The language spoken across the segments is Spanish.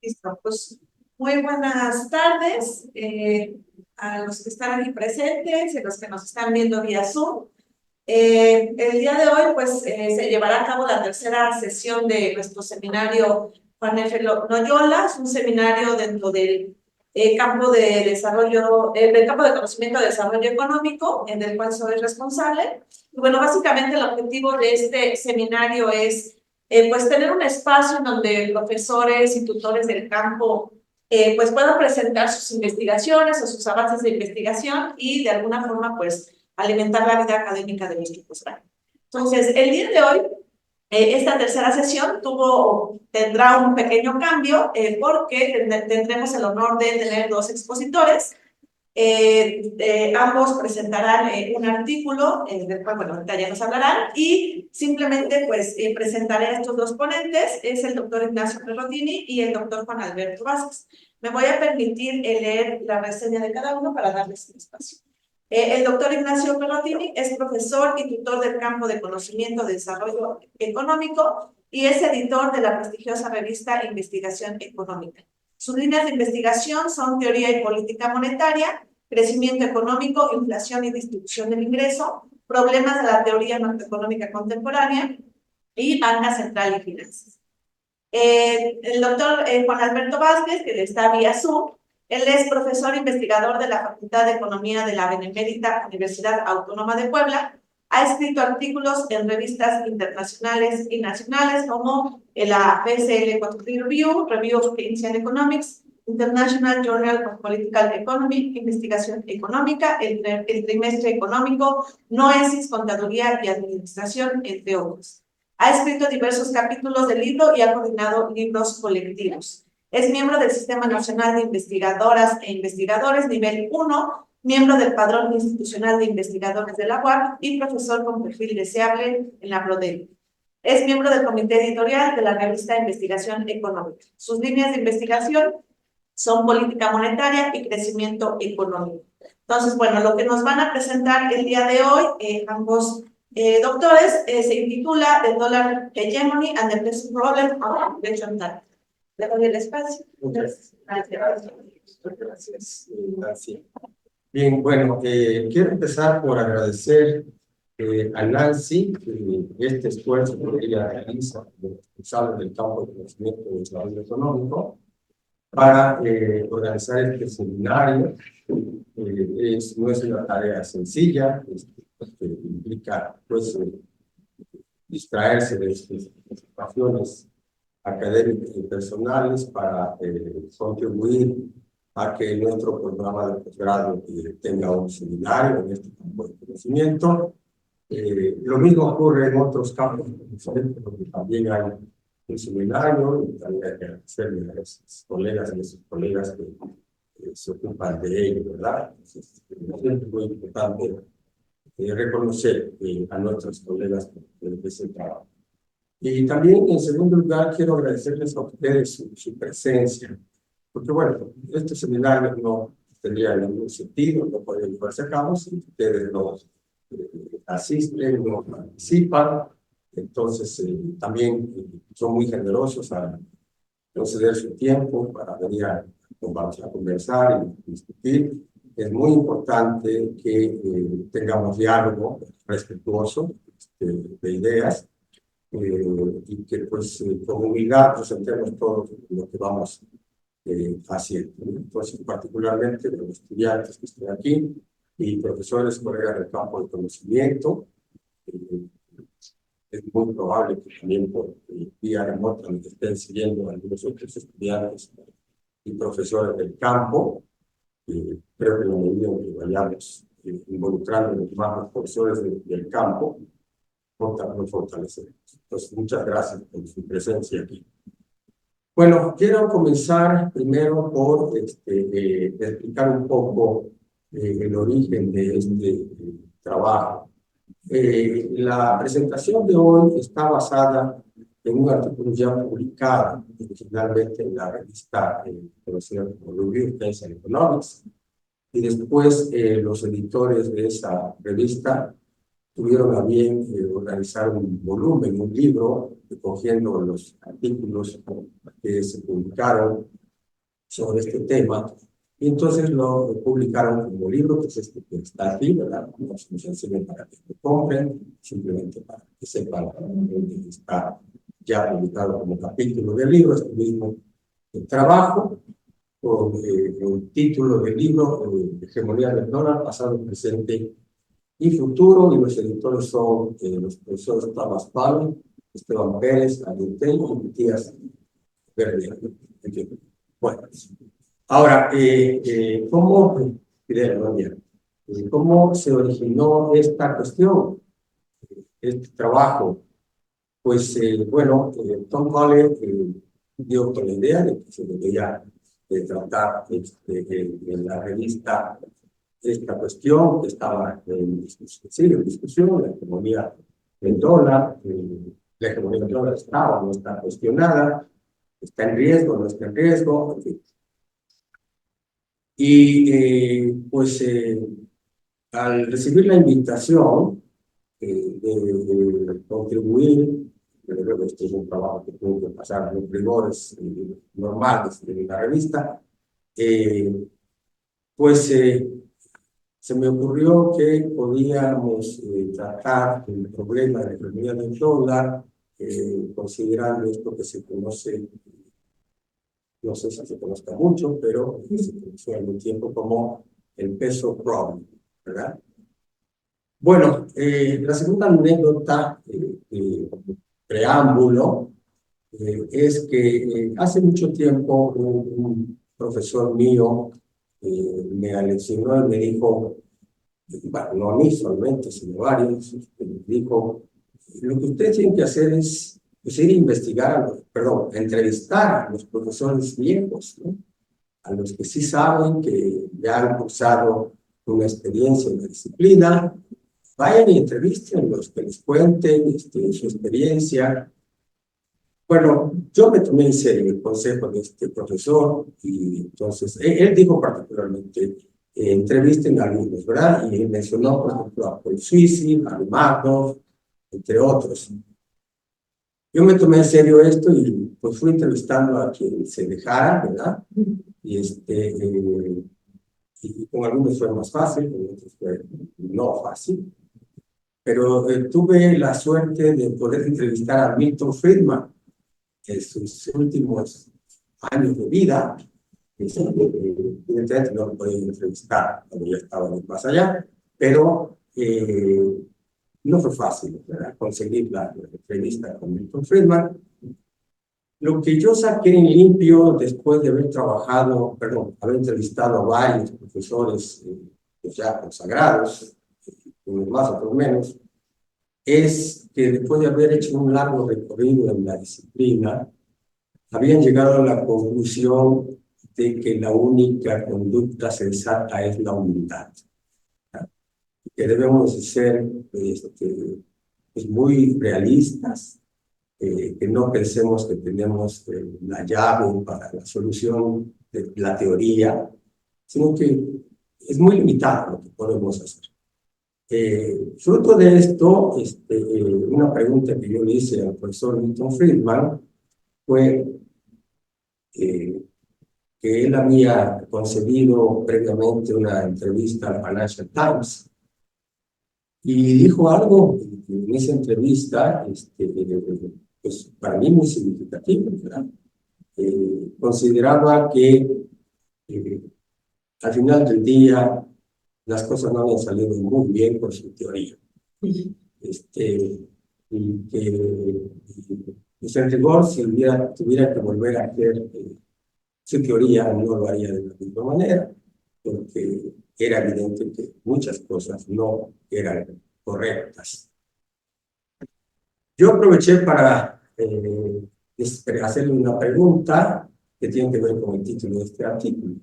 Listo, pues muy buenas tardes a los que están aquí presentes y a los que nos están viendo vía Zoom. El día de hoy, pues, se llevará a cabo la tercera sesión de nuestro seminario Juan F. Loyola. Es un seminario dentro del campo de desarrollo, del campo de conocimiento de desarrollo económico, en el cual soy responsable. Y bueno, básicamente el objetivo de este seminario es pues tener un espacio en donde profesores y tutores del campo pues puedan presentar sus investigaciones o sus avances de investigación y de alguna forma pues alimentar la vida académica de nuestro posgrado. Entonces, el día de hoy, esta tercera sesión tendrá un pequeño cambio porque tendremos el honor de tener dos expositores. Ambos presentarán un artículo, del cual, bueno, ahorita ya nos hablarán, y simplemente, pues, presentaré a estos dos ponentes, es el doctor Ignacio Perrotini y el doctor Juan Alberto Vázquez. Me voy a permitir leer la reseña de cada uno para darles el espacio. El doctor Ignacio Perrotini es profesor y tutor del campo de conocimiento de desarrollo económico y es editor de la prestigiosa revista Investigación Económica. Sus líneas de investigación son teoría y política monetaria, crecimiento económico, inflación y distribución del ingreso, problemas de la teoría macroeconómica contemporánea y banca central y finanzas. El doctor Juan Alberto Vázquez, que está vía Zoom, él es profesor investigador de la Facultad de Economía de la Benemérita Universidad Autónoma de Puebla. Ha escrito artículos en revistas internacionales y nacionales como la PCL Quarterly Review, Review of Keynesian Economics, International Journal of Political Economy, Investigación Económica, el Trimestre Económico, Noesis, Contaduría y Administración, entre otros. Ha escrito diversos capítulos del libro y ha coordinado libros colectivos. Es miembro del Sistema Nacional de Investigadoras e Investigadores Nivel 1, miembro del Padrón Institucional de Investigadores de la UAP y profesor con perfil deseable en la PRODEL. Es miembro del comité editorial de la revista Investigación Económica. Sus líneas de investigación son política monetaria y crecimiento económico. Entonces, bueno, lo que nos van a presentar el día de hoy, ambos doctores, se intitula The Dollar Hegemony and the Present Problem of Inflation Data. Le doy el espacio. Gracias. Gracias. Bien, bueno, quiero empezar por agradecer a Nancy este esfuerzo que ella realiza como responsable del campo de conocimiento del desarrollo económico para organizar este seminario. No es una tarea sencilla, que implica pues, distraerse de estas situaciones académicas y personales para contribuir a que nuestro programa de posgrado tenga un seminario en este campo de conocimiento. Lo mismo ocurre en otros campos de conocimiento, donde también hay un seminario, y también hay que agradecerle a esos colegas y a esos colegas que se ocupan de ello, ¿verdad? Entonces, es muy importante reconocer a nuestros colegas de ese trabajo. Y también, en segundo lugar, quiero agradecerles a ustedes su presencia, porque, bueno, este seminario no tendría ningún sentido, no podría llevarse a cabo si ustedes no asisten, no participan. Entonces, también son muy generosos a conceder su tiempo para venir a conversar y discutir. Es muy importante que tengamos diálogo respetuoso de ideas. Y que pues con humildad presentemos todo lo que vamos haciendo. Entonces, particularmente los estudiantes que están aquí y profesores, colegas del campo de conocimiento, es muy probable que también por vía remota nos estén siguiendo algunos otros estudiantes y profesores del campo. Creo que en la medida en que vayamos involucrando más los profesores del campo, nos fortalecemos. Entonces, muchas gracias por su presencia aquí. Bueno, quiero comenzar primero por explicar un poco el origen de este trabajo. La presentación de hoy está basada en un artículo ya publicado originalmente en la revista conocida como Review of Keynesian Economics, y después los editores de esa revista tuvieron a bien organizar un volumen, un libro, recogiendo los artículos que se publicaron sobre este tema. Y entonces lo publicaron como libro, que es este que está aquí, ¿verdad? No se nos enseñan para que lo compren, simplemente para que sepan que está ya publicado como capítulo del libro, este mismo trabajo, con el título del libro, Hegemonía del dólar, pasado, presente y futuro, y los editores son los profesores Thomas Palmer, Esteban Pérez, Alentel y Matías Verde. Bueno, ahora, ¿cómo se originó esta cuestión, este trabajo? Pues, bueno, Tom Hole dio con la idea de que se debería tratar en la revista esta cuestión que estaba en discusión, la hegemonía del dólar. La hegemonía del dólar está o no está cuestionada, está en riesgo, no está en riesgo, en fin. Y al recibir la invitación de contribuir, este es un trabajo que tuvo que pasar los rigores normales de la revista, pues se me ocurrió que podíamos tratar el problema de la economía del dólar, considerando esto que se conoce, no sé si se conozca mucho, pero se conoció algún tiempo como el peso problem, ¿verdad? Bueno, la segunda anécdota, preámbulo, es que hace mucho tiempo un profesor mío me aleccionó y me dijo, bueno, no a mí solamente, sino a varios, me dijo, lo que ustedes tienen que hacer es pues, ir a investigar, perdón, a entrevistar a los profesores viejos, ¿no? A los que sí saben, que ya han cursado una experiencia en la disciplina, vayan y entrevisten, los que les cuenten su experiencia. Bueno, yo me tomé en serio el consejo de este profesor y entonces él dijo particularmente, entrevisten a algunos, ¿verdad? Y mencionó, por ejemplo, a Paul Suisi, a Magno, entre otros. Yo me tomé en serio esto y pues fui entrevistando a quien se dejara, ¿verdad? Y, y con algunos fue más fácil, con otros fue no fácil. Pero tuve la suerte de poder entrevistar a Milton Friedman en sus últimos años de vida. Evidentemente no lo podía entrevistar cuando ya estaba más allá, pero no fue fácil, ¿verdad?, conseguir la entrevista con Milton Friedman. Lo que yo saqué en limpio después de haber trabajado, perdón, haber entrevistado a varios profesores pues ya consagrados, unos más, otros menos, es que después de haber hecho un largo recorrido en la disciplina, habían llegado a la conclusión de que la única conducta sensata es la humildad, ¿verdad? Que debemos ser pues muy realistas, que no pensemos que tenemos la llave para la solución de la teoría, sino que es muy limitado lo que podemos hacer. Fruto de esto, una pregunta que yo le hice al profesor Milton Friedman fue que él había concedido previamente una entrevista al Financial Times y dijo algo en esa entrevista, pues para mí muy significativo, ¿verdad? Consideraba que al final del día las cosas no habían salido muy bien con su teoría. Y que pues en rigor, si tuviera que volver a hacer su teoría, no lo haría de la misma manera, porque era evidente que muchas cosas no eran correctas. Yo aproveché para hacerle una pregunta que tiene que ver con el título de este artículo,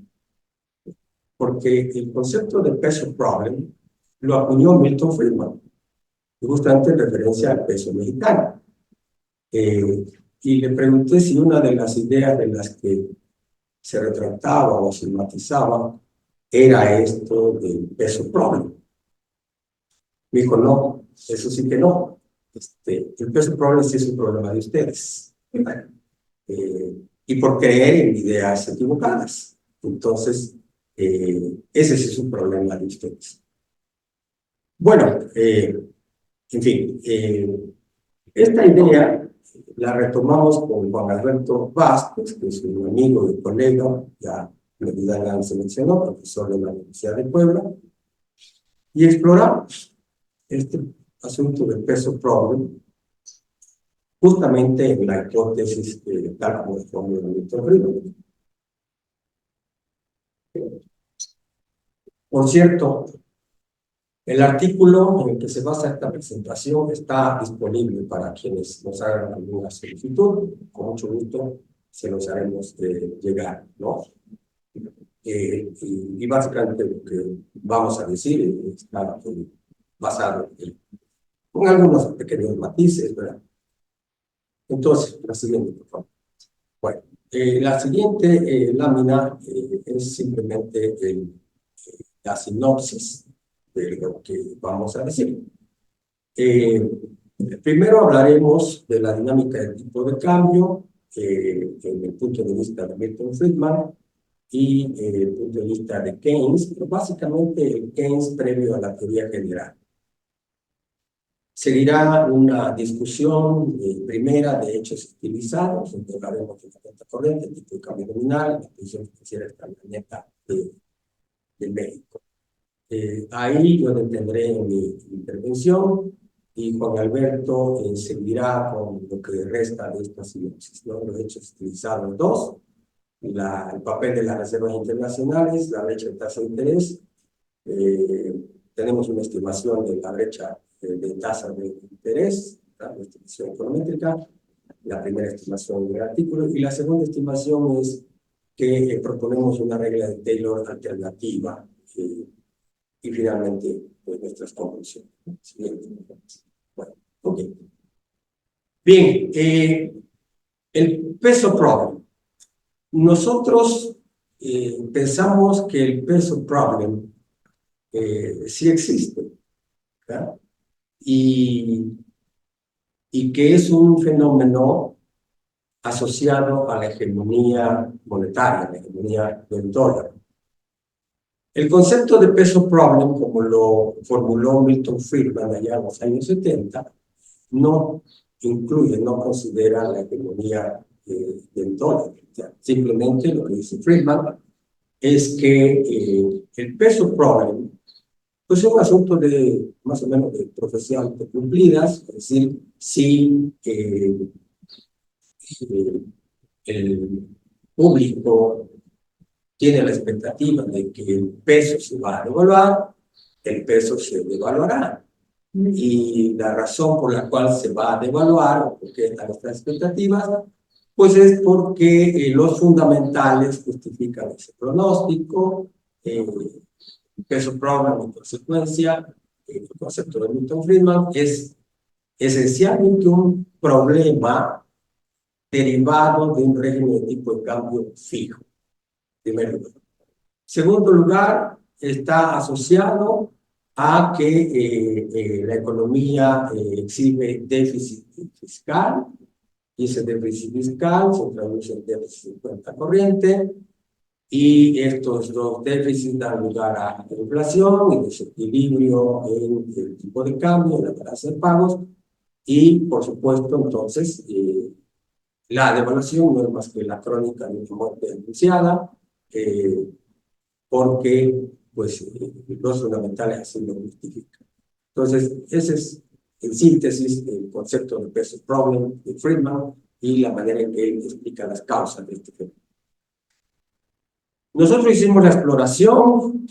porque el concepto de peso problem lo acuñó Milton Friedman, justamente en referencia al peso mexicano. Y le pregunté si una de las ideas de las que se retrataba o se matizaba era esto del peso problem. Me dijo, no, eso sí que no. El peso problem sí es un problema de ustedes. y por creer en ideas equivocadas. Entonces, ese sí es un problema de ustedes. Bueno, en fin, esta idea la retomamos con Juan Alberto Vázquez, que es un amigo y colega, ya Medina se mencionó, profesor de la Universidad de Puebla, y exploramos este asunto del peso problem, justamente en la hipótesis tal como formula Milton Friedman. Por cierto, el artículo en el que se basa esta presentación está disponible para quienes nos hagan alguna solicitud. Con mucho gusto se los haremos llegar, ¿no? Y básicamente lo que vamos a decir está basado con algunos pequeños matices, ¿verdad? Entonces, la siguiente, por favor. Bueno, la siguiente lámina es simplemente la sinopsis de lo que vamos a decir. Primero hablaremos de la dinámica del tipo de cambio en el punto de vista de Milton Friedman y el punto de vista de Keynes, pero básicamente el Keynes previo a la teoría general. Seguirá una discusión primera de hechos estilizados, donde hablaremos de la cuenta corriente, el tipo de cambio nominal, la posición financiera extranjera de México. Ahí yo detendré mi intervención y Juan Alberto seguirá con lo que resta de esta sinopsis, ¿no? Los hechos estilizados 2, el papel de las reservas internacionales, la brecha de tasa de interés. Tenemos una estimación de la brecha de tasa de interés, la estimación econométrica, la primera estimación del artículo, y la segunda estimación es que proponemos una regla de Taylor alternativa, y finalmente pues, nuestras conclusiones. Bueno, ok. Bien, el peso problem. Nosotros pensamos que el peso problem sí existe, ¿verdad? Y que es un fenómeno asociado a la hegemonía monetaria, la hegemonía del dólar. El concepto de peso problem, como lo formuló Milton Friedman allá en los años 70, no incluye, no considera la hegemonía del dólar. O sea, simplemente lo que dice Friedman es que el peso problem pues es un asunto de más o menos de profecías cumplidas, es decir, si el público tiene la expectativa de que el peso se va a devaluar, el peso se devaluará. Y la razón por la cual se va a devaluar, o porque están nuestras expectativas, pues es porque los fundamentales justifican ese pronóstico. El peso problem, en consecuencia, el concepto de Milton Friedman es esencialmente un problema derivado de un régimen de tipo de cambio fijo, en primer lugar. Segundo lugar, está asociado a que la economía exhibe déficit fiscal, y ese déficit fiscal se traduce en déficit de cuenta corriente, y estos dos déficits dan lugar a inflación y desequilibrio en el tipo de cambio, en la balanza de pagos, y por supuesto entonces la devaluación no es más que la crónica de una muerte anunciada, porque pues, los fundamentales así lo justifican. Entonces, ese es en síntesis el concepto de peso problem de Friedman y la manera en que él explica las causas de este fenómeno. Nosotros hicimos la exploración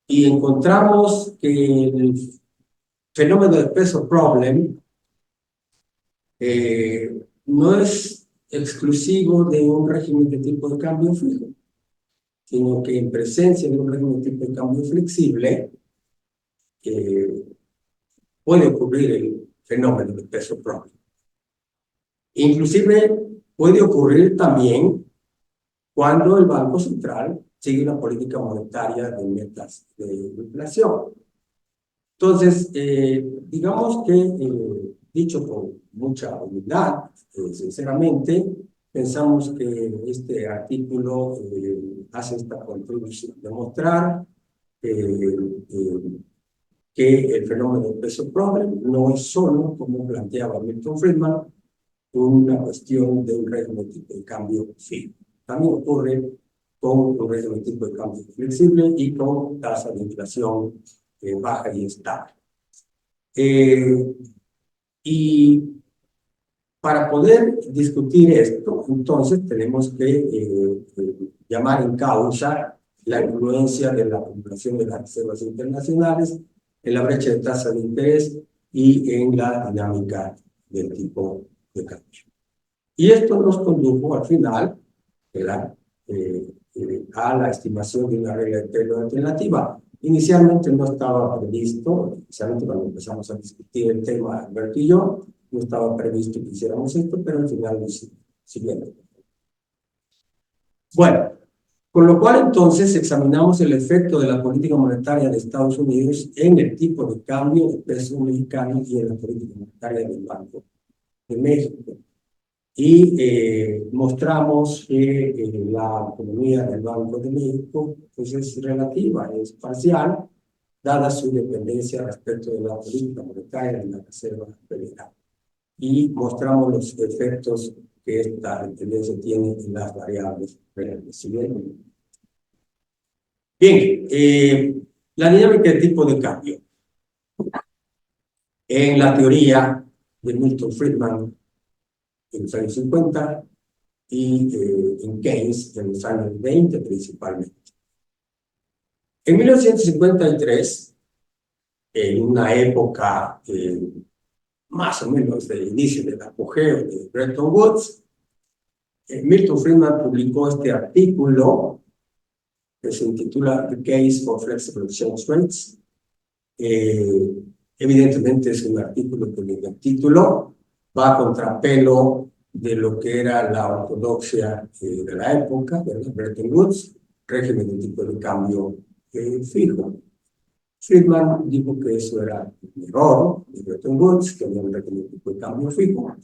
y encontramos que el fenómeno del peso problem no es exclusivo de un régimen de tipo de cambio fijo, sino que en presencia de un régimen de tipo de cambio flexible puede ocurrir el fenómeno del peso problem. Inclusive puede ocurrir también cuando el Banco Central sigue una política monetaria de metas de inflación. Entonces, digamos que, dicho con mucha humildad, sinceramente, pensamos que este artículo hace esta contribución de mostrar que el fenómeno del peso problem no es solo, como planteaba Milton Friedman, una cuestión de un régimen tipo de cambio fijo. También ocurre con un régimen tipo de cambio flexible y con tasa de inflación baja y estable. Y para poder discutir esto, entonces tenemos que llamar en causa la influencia de la acumulación de las reservas internacionales en la brecha de tasa de interés y en la dinámica del tipo de cambio. Y esto nos condujo al final a la estimación de una regla de Taylor alternativa. Inicialmente no estaba previsto, especialmente cuando empezamos a discutir el tema, Alberto y yo, no estaba previsto que hiciéramos esto, pero al final lo hicimos. Bueno, con lo cual entonces examinamos el efecto de la política monetaria de Estados Unidos en el tipo de cambio del peso mexicano y en la política monetaria del Banco de México. Y mostramos que la economía del Banco de México pues es relativa, es parcial, dada su dependencia respecto de la política monetaria de la Reserva Federal. Y mostramos los efectos que esta dependencia tiene en las variables reales. Bien, la dinámica de tipo de cambio. En la teoría de Milton Friedman, en los años 50, y en Keynes en los años 20 principalmente. En 1953, en una época más o menos del inicio del apogeo de Bretton Woods, Milton Friedman publicó este artículo que se intitula The Case for Flexible Exchange Rates. Evidentemente es un artículo que en el título va a contrapelo de lo que era la ortodoxia de la época, de Bretton Woods, régimen de tipo de cambio fijo. Friedman dijo que eso era un error de Bretton Woods, que había un régimen de tipo de cambio fijo,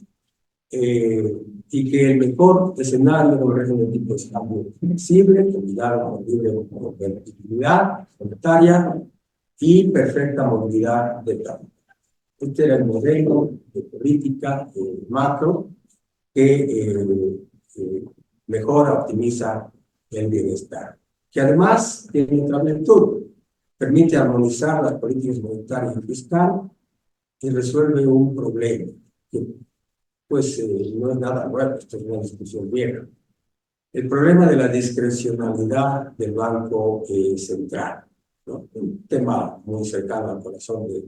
y que el mejor escenario era un régimen de tipo de cambio flexible, combinado con libre convertibilidad monetaria y perfecta movilidad de capital. Este era el modelo de política macro que mejora, optimiza el bienestar, que además tiene otra virtud, permite armonizar las políticas monetarias y fiscal y resuelve un problema que pues no es nada nuevo, esto es una discusión vieja. El problema de la discrecionalidad del Banco Central, ¿no? Un tema muy cercano al corazón de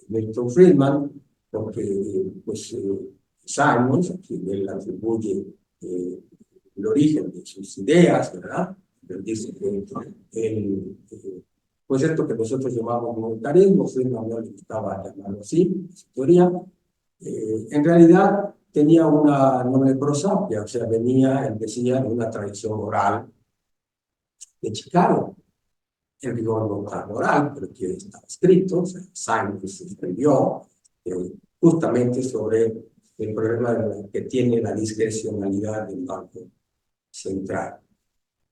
Milton Friedman, porque pues Simons, a quien él atribuye el origen de sus ideas, ¿verdad? Él dice que pues esto que nosotros llamamos monetarismo, Friedman no le gustaba llamarlo así, su teoría, en realidad tenía una noble prosapia, o sea, venía, él decía, de una tradición oral de Chicago. El rigor no tan oral, pero que estaba escrito, o sea, Simons escribió justamente sobre el problema que tiene la discrecionalidad del Banco Central.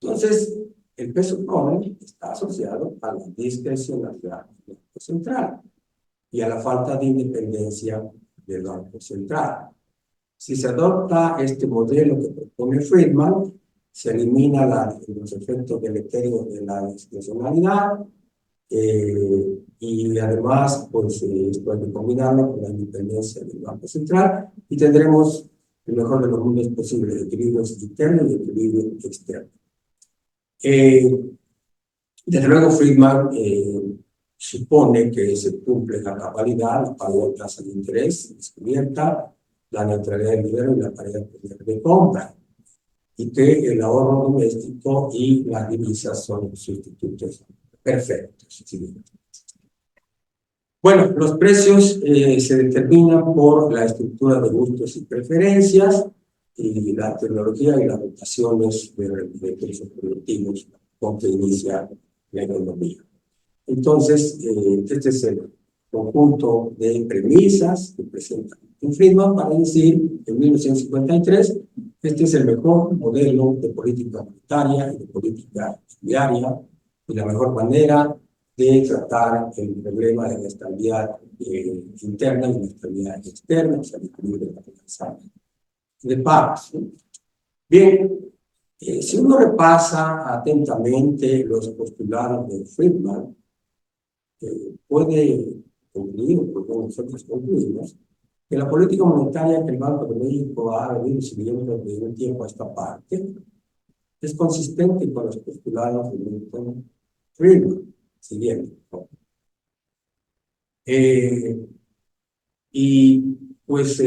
Entonces, el peso problem está asociado a la discrecionalidad del Banco Central y a la falta de independencia del Banco Central. Si se adopta este modelo que propone Friedman, se elimina los efectos deleterios de la discrecionalidad y además pues, esto hay que combinarlo con la independencia del Banco Central y tendremos el mejor de los mundos posibles, equilibrios internos y equilibrio externo. Desde luego Friedman supone que se cumple la cabalidad, la paridad de tasa de interés descubierta, la neutralidad del dinero y la paridad de compra, y que el ahorro doméstico y las divisas son sustitutos perfectos. Bueno, los precios se determinan por la estructura de gustos y preferencias y la tecnología y las rotaciones de precios productivos con que inicia la economía. Entonces, este es el conjunto de premisas que presenta Friedman para decir en 1953 Este es el mejor modelo de política monetaria y de política diaria y la mejor manera de tratar el problema de la estabilidad interna y la estabilidad externa, o sea, el equilibrio de la balanza de pagos. Bien, si uno repasa atentamente los postulados de Friedman, puede concluir, porque nosotros concluimos, que la política monetaria que el Banco de México ha venido siguiendo desde un tiempo a esta parte es consistente con los postulados de Milton Friedman, siguiente. Y pues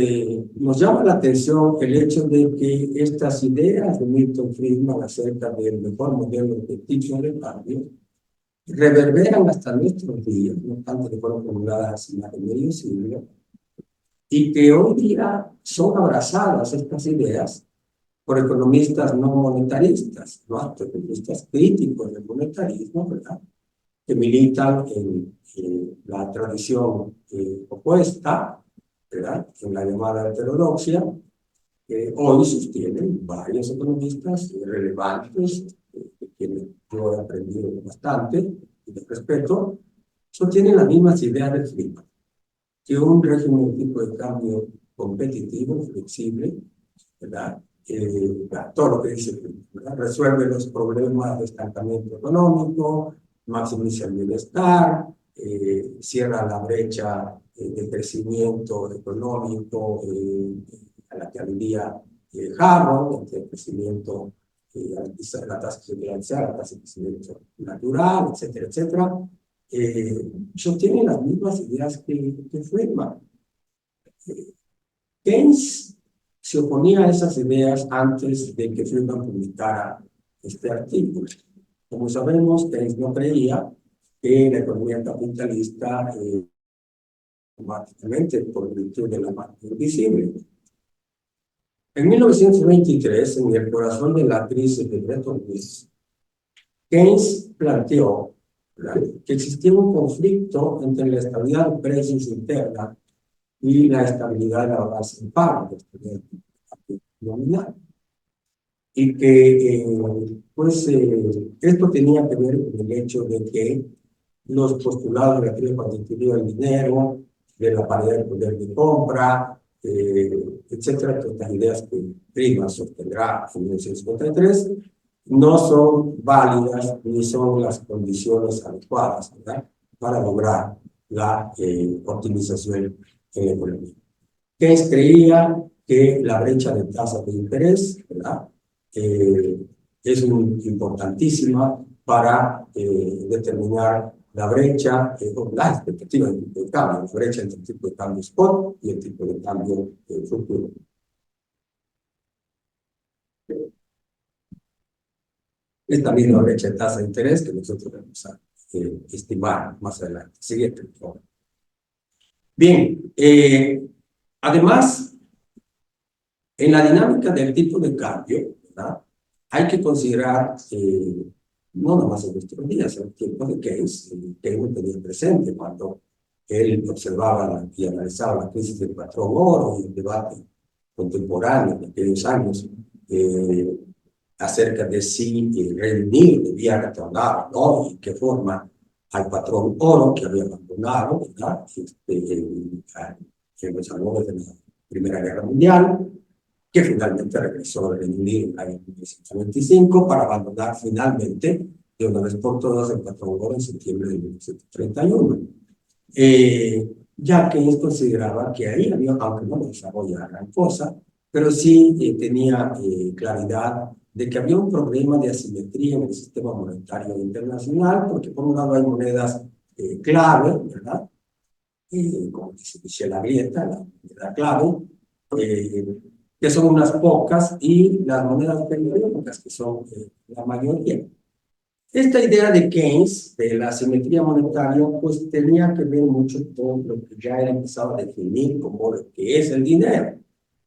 nos llama la atención el hecho de que estas ideas de Milton Friedman acerca del mejor modelo de tipo de cambio reverberan hasta nuestros días, no tanto que fueron formuladas hace más de medio siglo, y que hoy día son abrazadas estas ideas por economistas no monetaristas, ¿no? Economistas críticos del monetarismo, ¿verdad? Que militan en la tradición opuesta, ¿verdad? En la llamada heterodoxia, que hoy sostienen varios economistas relevantes, de quienes yo he aprendido bastante y les respeto, sostienen las mismas ideas del Friedman, que un régimen de tipo de cambio competitivo, flexible, ¿verdad? Todo lo que dice, ¿verdad? Resuelve los problemas de estancamiento económico, maximiza el bienestar, cierra la brecha de crecimiento económico a la que aludía Harrod, entre el crecimiento, la tasa diferencial, la tasa de crecimiento natural, etcétera, etcétera. Sostienen las mismas ideas que Friedman. Keynes se oponía a esas ideas antes de que Friedman publicara este artículo. Como sabemos, Keynes no creía que la economía capitalista automáticamente por virtud de la mano invisible. En 1923, en el corazón de la crisis de Bretton Woods, Keynes planteó que existía un conflicto entre la estabilidad de precios interna y la estabilidad de la balanza de pagos nominal. Y que, esto tenía que ver con el hecho de que los postulados de la teoría cuantitativa del dinero, de la paridad de poder de compra, etcétera, todas las ideas que Friedman sostendrá en 1953, no son válidas ni son las condiciones adecuadas, ¿verdad?, para lograr la optimización en la economía. Keynes creía que la brecha de tasas de interés, ¿verdad?, es importantísima para determinar la brecha, la expectativa del tipo de cambio, la brecha entre el tipo de cambio spot y el tipo de cambio futuro. Esta misma brecha de tasa de interés que nosotros vamos a estimar más adelante. Siguiente, por favor. Bien, además, en la dinámica del tipo de cambio, ¿verdad?, hay que considerar, no nomás en nuestros días, en el tiempo de Keynes, Keynes tenía presente cuando él observaba y analizaba la crisis del patrón oro y el debate contemporáneo de aquellos años acerca de si Reino Unido debía retornar, ¿no?, y qué forma al patrón oro que había abandonado, ¿verdad?, en los albores de la Primera Guerra Mundial, que finalmente regresó al Reino Unido en el año 1925 para abandonar finalmente de una vez por todas el patrón oro en septiembre de 1931. Ya que él consideraba que ahí había, aunque no desarrollaba gran cosa, pero sí tenía claridad de que había un problema de asimetría en el sistema monetario internacional, porque por un lado hay monedas clave, ¿verdad?, como dice Michel Arrieta, la moneda clave, que son unas pocas, y las monedas periódicas, que son la mayoría. Esta idea de Keynes, de la asimetría monetaria, pues tenía que ver mucho con lo que ya era empezado a definir como lo que es el dinero,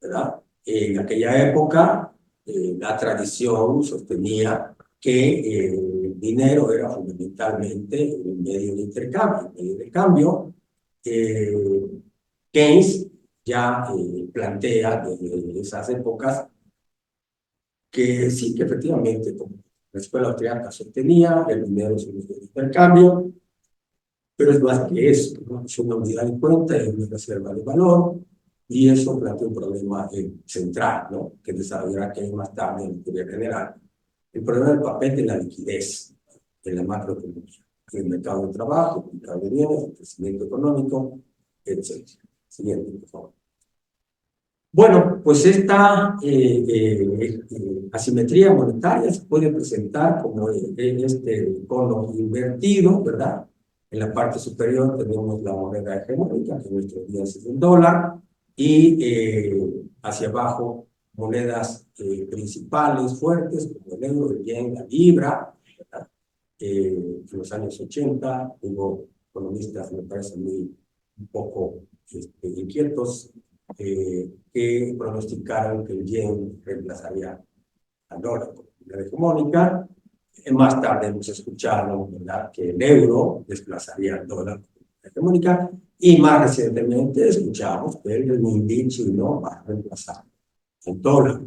¿verdad? En aquella época, la tradición sostenía que el dinero era fundamentalmente un medio de intercambio. Un medio de cambio. Keynes ya plantea desde esas épocas que sí que efectivamente, como la escuela austriaca sostenía, el dinero es un medio de intercambio, pero es más que eso, ¿no? Es una unidad de cuenta, es una reserva de valor, y eso plantea un problema central, ¿no? Que desarrollará que más tarde en la teoría general. El problema del papel de la liquidez en la macroeconomía, el mercado de trabajo, el mercado de bienes, el crecimiento económico, etc. Siguiente, por favor. Bueno, pues esta asimetría monetaria se puede presentar como este cono invertido, ¿verdad? En la parte superior tenemos la moneda hegemónica, que en nuestros días es el dólar, y hacia abajo monedas principales fuertes, como el euro, el yen, la libra, ¿verdad? En los años 80 hubo economistas, me parece muy un poco inquietos, que pronosticaron que el yen reemplazaría al dólar como moneda hegemónica. Más tarde hemos escuchado, ¿verdad?, que el euro desplazaría al dólar como moneda hegemónica, y más recientemente escuchamos que el renminbi chino va a reemplazar el dólar.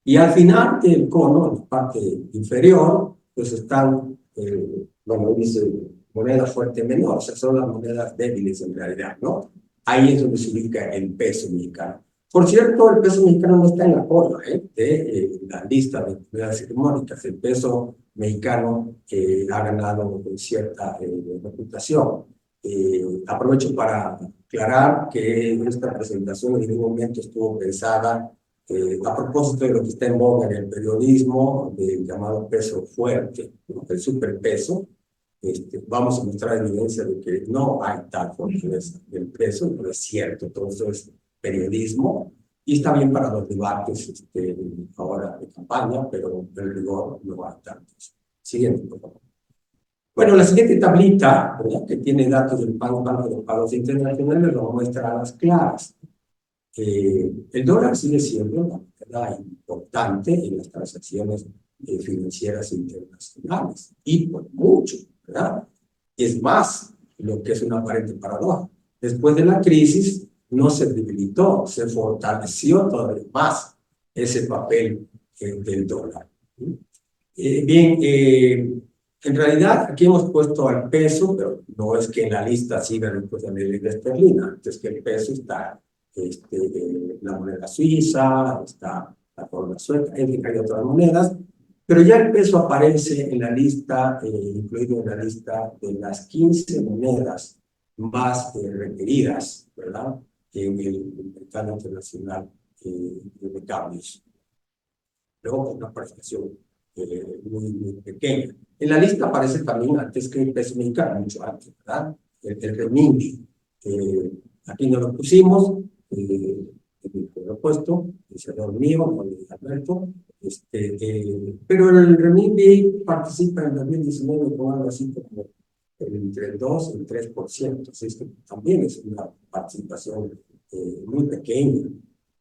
Y al final del cono, en la parte inferior, pues están, bueno, dice moneda fuerte menor, o sea, son las monedas débiles en realidad, ¿no? Ahí es donde se ubica el peso mexicano. Por cierto, el peso mexicano no está en la cola de la lista de monedas hegemónicas. El peso mexicano ha ganado cierta reputación. Aprovecho para aclarar que esta presentación en ningún momento estuvo pensada a propósito de lo que está en boga en el periodismo, del llamado peso fuerte, ¿no?, el superpeso. Vamos a mostrar evidencia de que no hay tal fortaleza del peso, no es cierto, todo eso es periodismo, y está bien para los debates ahora de campaña, pero en rigor no hay tantos. Siguiente, por favor. Bueno, la siguiente tablita, ¿verdad?, que tiene datos del Banco de Pagos Internacionales, lo muestra a las claras. El dólar sigue siendo una moneda importante en las transacciones financieras internacionales, y por mucho, ¿verdad? Es más, lo que es una aparente paradoja. Después de la crisis, no se debilitó, se fortaleció todavía más ese papel del dólar. Bien, en realidad aquí hemos puesto al peso, pero no es que en la lista siga después de la libra esterlina, es que el peso está la moneda suiza, está la corona sueca, en fin, hay otras monedas, pero ya el peso aparece en la lista, incluido en la lista de las 15 monedas más requeridas, ¿verdad?, en el mercado internacional de cambios. Luego, con una participación muy pequeña. En la lista aparece también, antes que el peso mexicano, mucho antes, ¿verdad?, el renminbi. Aquí no lo pusimos, lo he puesto, el servidor mío, no de Alberto, pero el renminbi participa en 2019 con algo así como entre el 2 y el 3%, así es que también es una participación muy pequeña.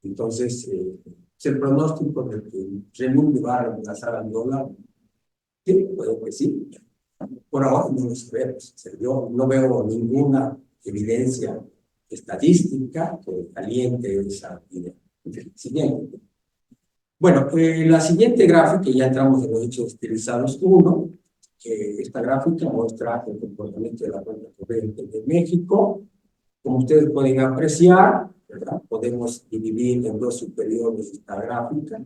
Entonces, es el pronóstico de que el renminbi va a reemplazar al dólar. Sí, puede que sí. Por ahora no lo sabemos. Yo no veo ninguna evidencia estadística que caliente esa idea. Siguiente. Bueno, la siguiente gráfica, ya entramos en los hechos estilizados 1. Esta gráfica muestra el comportamiento de la cuenta corriente de México. Como ustedes pueden apreciar, ¿verdad?, podemos dividir en dos subperiodos esta gráfica.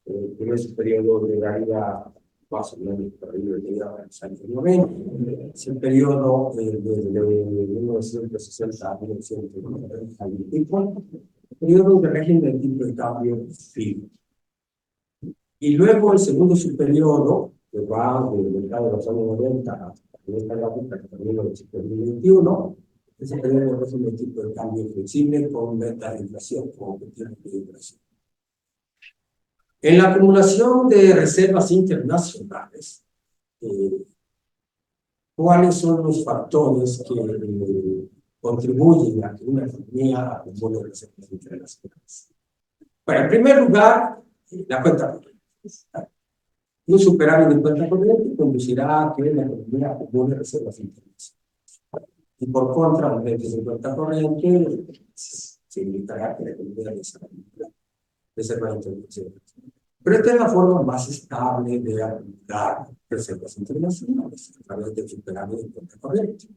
El primer periodo llegaría más o menos por ahí de los años 90. Es el periodo desde 1960 a 1990, el periodo de régimen del tipo de cambio fijo. Y luego el segundo subperiodo, que va del mercado de los años 90 hasta esta gráfica que termina en el siglo XXI, ese periodo de régimen del tipo de cambio flexible con meta de inflación, con objetivos de inflación. En la acumulación de reservas internacionales, ¿cuáles son los factores que contribuyen a que una economía acumule reservas internacionales? Bueno, en primer lugar, la cuenta corriente. Un superávit de cuenta corriente conducirá a que la economía acumule reservas internacionales. Y por contra, un déficit de cuenta corriente significará que la economía desarrolla. reservas internacionales. Pero esta es la forma más estable de acumular reservas internacionales, a través del superávit de cuenta corriente.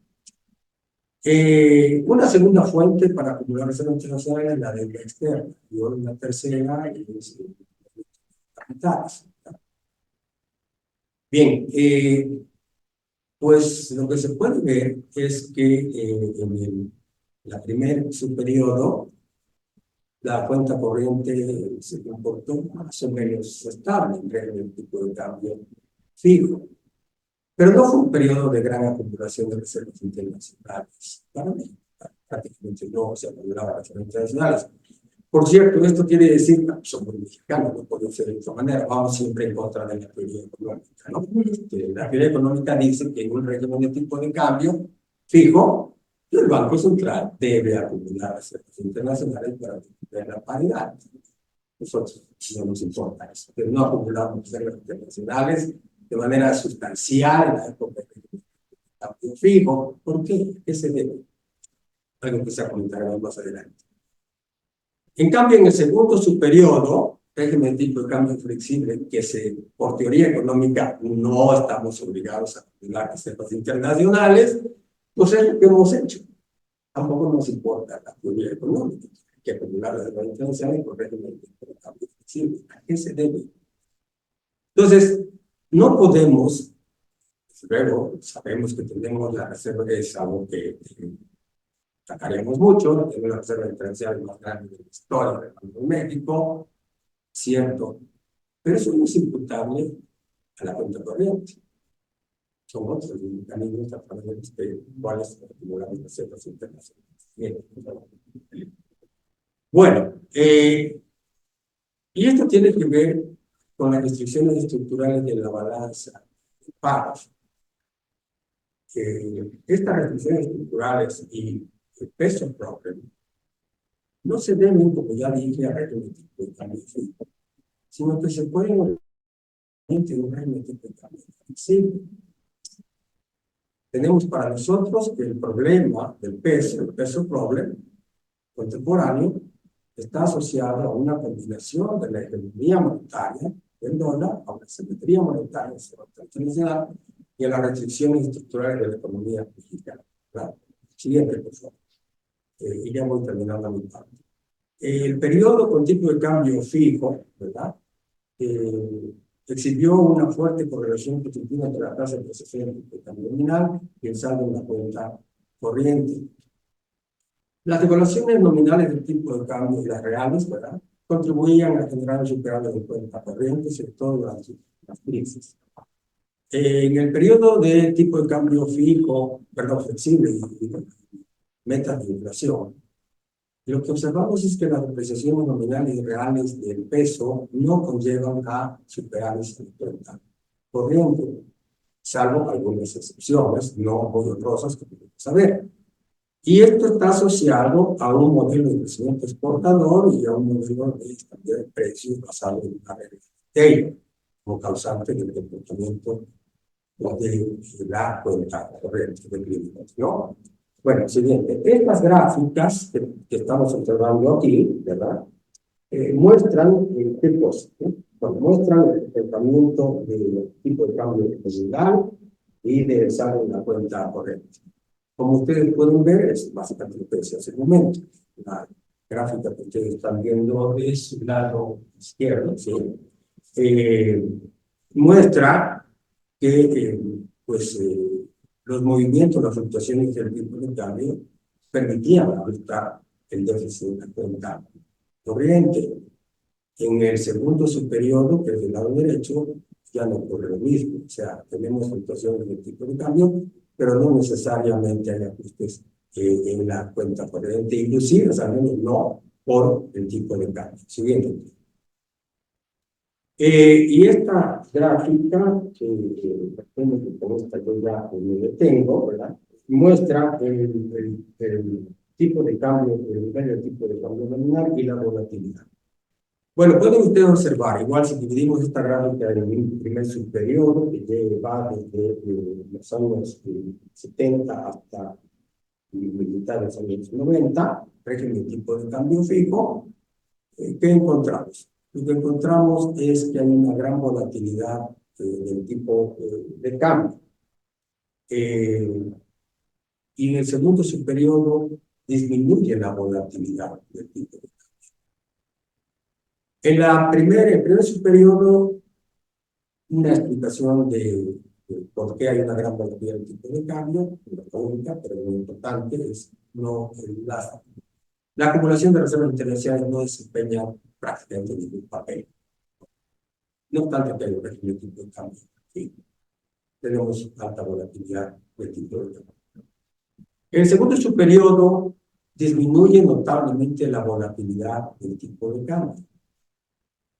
Una segunda fuente para acumular reservas internacionales es la deuda externa, y una tercera es capitales. Bien, pues lo que se puede ver es que en el primer subperiodo la cuenta corriente se comportó más o menos estable en régimen del tipo de cambio fijo. Pero no fue un periodo de gran acumulación de reservas internacionales. Para mí, prácticamente no se acumulaban reservas internacionales. Por cierto, esto quiere decir que somos mexicanos, no podemos ser de otra manera, vamos siempre en contra de la teoría económica, ¿no? La teoría económica dice que en un régimen de tipo de cambio fijo, el Banco Central debe acumular reservas internacionales para mantener la paridad. Nosotros no nos importa eso, pero no acumulamos reservas internacionales de manera sustancial en la época de cambio fijo. ¿Por qué? ¿Qué se debe? Algo que se comentará más adelante. En cambio, en el segundo subperiodo, régimen de tipo de cambio flexible, que por teoría económica no estamos obligados a acumular reservas internacionales, pues es lo que hemos hecho. Tampoco nos importa la teoría económica, hay que acumular las reservas internacionales por régimen de tipo de cambio flexible. ¿A qué se debe? Entonces, no podemos, luego sabemos que tenemos la reserva, es algo que sacaremos mucho, tenemos la reserva internacional más grande de la historia del Banco de México, cierto, pero eso no es imputable a la cuenta corriente. Son otros mecanismos a través de los cuales acumulamos reservas internacionales. Bien. Bueno, y esto tiene que ver con las restricciones estructurales de la balanza de pagos. Estas restricciones estructurales y el peso problem no se deben, como ya dije, a régimen de tipo de cambio fijo, sino que se pueden en un régimen de tipo de cambio flexible. Tenemos para nosotros que el problema del peso, el peso problem contemporáneo, está asociado a una combinación de la hegemonía monetaria del dólar, a una simetría monetaria internacional y a las restricciones estructurales de la economía mexicana. Claro. Siguiente, por favor. Y ya voy terminando mi parte. El periodo con tipo de cambio fijo, ¿verdad? Exhibió una fuerte correlación positiva entre la tasa de percepción del tipo de cambio nominal y el saldo en la cuenta corriente. Las devaluaciones nominales del tipo de cambio y las reales, ¿verdad?, contribuían a generar un superávit de cuenta corriente, sobre todo durante las crisis. En el periodo de tipo de cambio fijo, perdón, flexible y metas de inflación, lo que observamos es que las depreciaciones nominales y reales del peso no conllevan a superávit de cuenta corriente, salvo algunas excepciones, no muy honrosas, que tenemos que saber. Y esto está asociado a un modelo de crecimiento exportador y a un modelo de estabilidad de precios basado en una regla de Taylor, como causante del comportamiento de la cuenta corriente de clientes, ¿no? Bueno, siguiente. Estas gráficas que estamos observando aquí, ¿verdad? Muestran qué cosa, ¿no? Bueno, muestran el comportamiento del tipo de cambio nominal y de saldo en la cuenta corriente. Como ustedes pueden ver, es básicamente lo que decía hace un momento. La gráfica que ustedes están viendo de su lado izquierdo, ¿sí? Muestra que los movimientos, las fluctuaciones del tipo de cambio permitían ajustar el déficit de la cuenta corriente. En el segundo subperiodo, que es del lado derecho, ya no ocurre lo mismo. O sea, tenemos fluctuaciones del tipo de cambio, pero no necesariamente hay ajustes en la cuenta corriente, inclusive, o sea, no por el tipo de cambio. Siguiente. Y esta gráfica, que con esta yo ya me detengo, ¿verdad?, muestra el tipo de cambio, el nivel del tipo de cambio nominal y la volatilidad. Bueno, pueden ustedes observar, igual si dividimos esta gráfica en un primer subperiodo, que va desde los años 70 hasta mitad de los años 90, régimen de tipo de cambio fijo, ¿qué encontramos? lo que encontramos es que hay una gran volatilidad del tipo de cambio. Y en el segundo periodo disminuye la volatilidad del tipo de cambio. En el primer periodo, una explicación de por qué hay una gran volatilidad del tipo de cambio, la única, pero muy importante, es no, la acumulación de reservas internacionales no desempeña prácticamente ningún papel. No obstante que hay un régimen de tipo de cambio, sí, tenemos alta volatilidad del tipo de cambio. En el segundo subperiodo disminuye notablemente la volatilidad del tipo de cambio.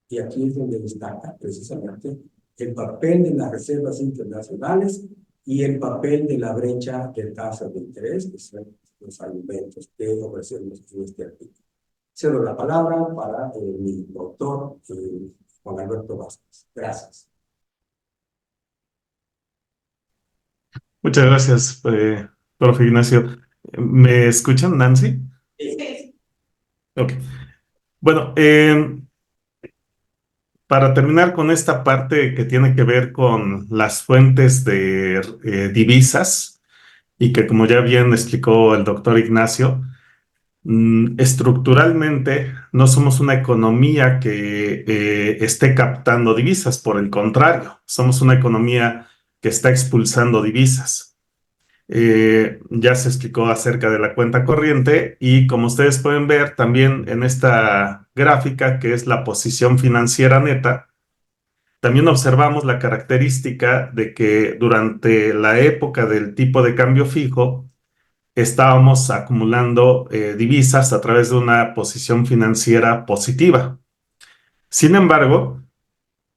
Y aquí es donde destaca precisamente el papel de las reservas internacionales y el papel de la brecha de tasas de interés, que son los argumentos que ofrecemos en este artículo. Cedo la palabra para mi doctor Juan Alberto Vázquez. Gracias. Muchas gracias, profe Ignacio. ¿Me escuchan, Nancy? Sí. Ok. Bueno, para terminar con esta parte que tiene que ver con las fuentes de divisas y que como ya bien explicó el doctor Ignacio, estructuralmente no somos una economía que esté captando divisas, por el contrario, somos una economía que está expulsando divisas. Ya se explicó acerca de la cuenta corriente y como ustedes pueden ver también en esta gráfica que es la posición financiera neta, también observamos la característica de que durante la época del tipo de cambio fijo estábamos acumulando divisas a través de una posición financiera positiva. Sin embargo,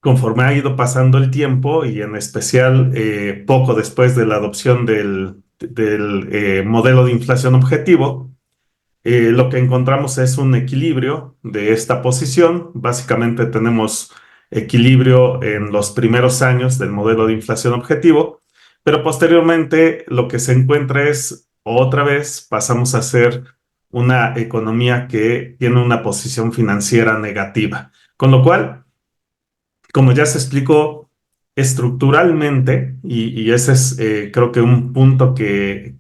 conforme ha ido pasando el tiempo y en especial poco después de la adopción del modelo de inflación objetivo, lo que encontramos es un equilibrio de esta posición. Básicamente tenemos equilibrio en los primeros años del modelo de inflación objetivo, pero posteriormente lo que se encuentra es otra vez pasamos a ser una economía que tiene una posición financiera negativa. Con lo cual, como ya se explicó estructuralmente, y ese es creo que un punto que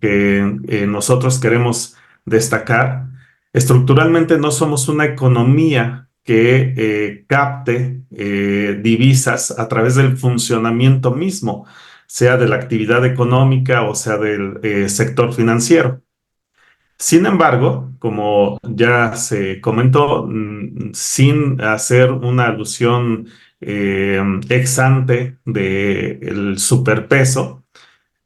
nosotros queremos destacar, estructuralmente no somos una economía que capte divisas a través del funcionamiento mismo, sea de la actividad económica o sea del sector financiero. Sin embargo, como ya se comentó, sin hacer una alusión ex ante del superpeso,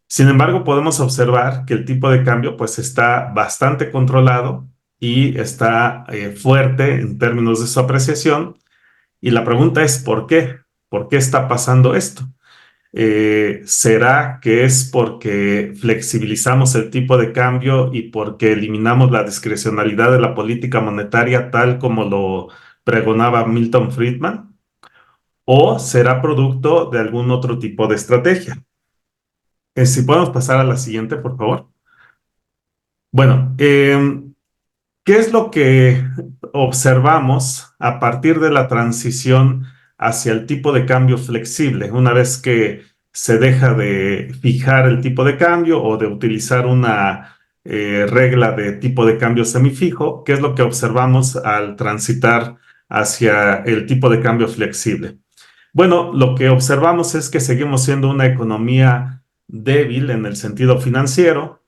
sin embargo, podemos observar que el tipo de cambio pues está bastante controlado y está fuerte en términos de su apreciación. Y la pregunta es ¿por qué? ¿Por qué está pasando esto? ¿Será que es porque flexibilizamos el tipo de cambio y porque eliminamos la discrecionalidad de la política monetaria tal como lo pregonaba Milton Friedman? ¿O será producto de algún otro tipo de estrategia? Si podemos pasar a la siguiente, por favor. Bueno, ¿qué es lo que observamos a partir de la transición hacia el tipo de cambio flexible? Una vez que se deja de fijar el tipo de cambio o de utilizar una regla de tipo de cambio semifijo, ¿qué es lo que observamos al transitar hacia el tipo de cambio flexible? Bueno, lo que observamos es que seguimos siendo una economía débil en el sentido financiero.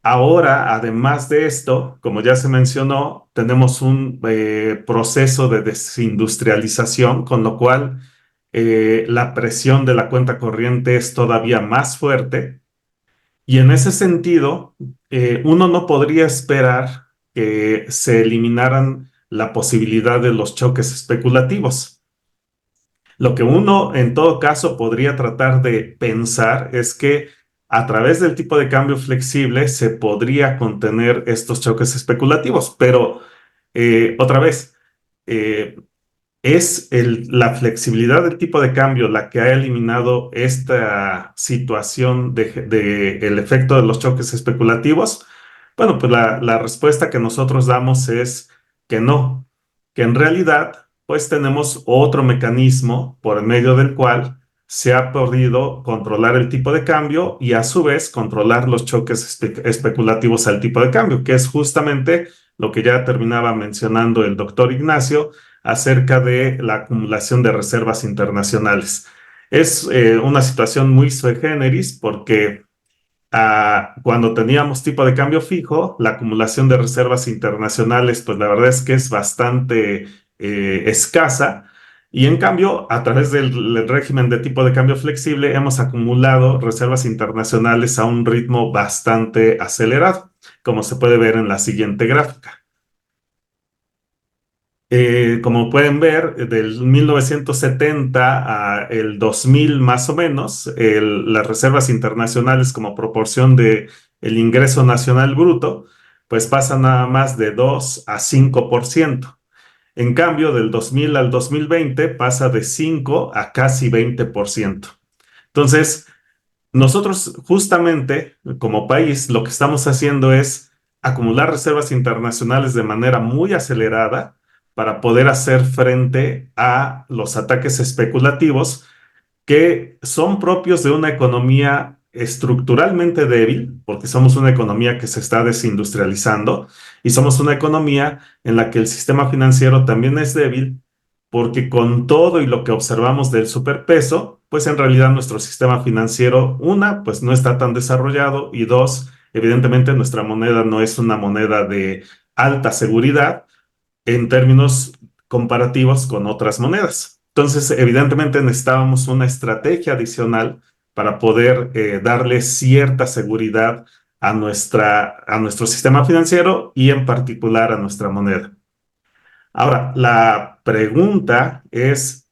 Ahora, además de esto, como ya se mencionó, tenemos un proceso de desindustrialización, con lo cual la presión de la cuenta corriente es todavía más fuerte. Y en ese sentido, uno no podría esperar que se eliminaran la posibilidad de los choques especulativos. Lo que uno en todo caso podría tratar de pensar es que a través del tipo de cambio flexible se podría contener estos choques especulativos, pero otra vez, eh, es la flexibilidad del tipo de cambio la que ha eliminado esta situación el efecto de los choques especulativos. Bueno, pues la respuesta que nosotros damos es que no, que en realidad pues tenemos otro mecanismo por medio del cual se ha podido controlar el tipo de cambio y a su vez controlar los choques especulativos al tipo de cambio, que es justamente lo que ya terminaba mencionando el doctor Ignacio acerca de la acumulación de reservas internacionales. Es una situación muy sui generis porque cuando teníamos tipo de cambio fijo, la acumulación de reservas internacionales, pues la verdad es que es bastante escasa. Y en cambio, a través del régimen de tipo de cambio flexible, hemos acumulado reservas internacionales a un ritmo bastante acelerado, como se puede ver en la siguiente gráfica. Como pueden ver, del 1970 a el 2000 más o menos, las reservas internacionales como proporción de el ingreso nacional bruto, pues pasan nada más de 2 a 5%. En cambio, del 2000 al 2020 pasa de 5 a casi 20%. Entonces, nosotros justamente como país lo que estamos haciendo es acumular reservas internacionales de manera muy acelerada para poder hacer frente a los ataques especulativos que son propios de una economía estructuralmente débil, porque somos una economía que se está desindustrializando y somos una economía en la que el sistema financiero también es débil, porque con todo y lo que observamos del superpeso, pues en realidad nuestro sistema financiero, una, pues no está tan desarrollado y dos, evidentemente nuestra moneda no es una moneda de alta seguridad en términos comparativos con otras monedas. Entonces, evidentemente necesitábamos una estrategia adicional para poder darle cierta seguridad a nuestro sistema financiero y en particular a nuestra moneda. Ahora, la pregunta es,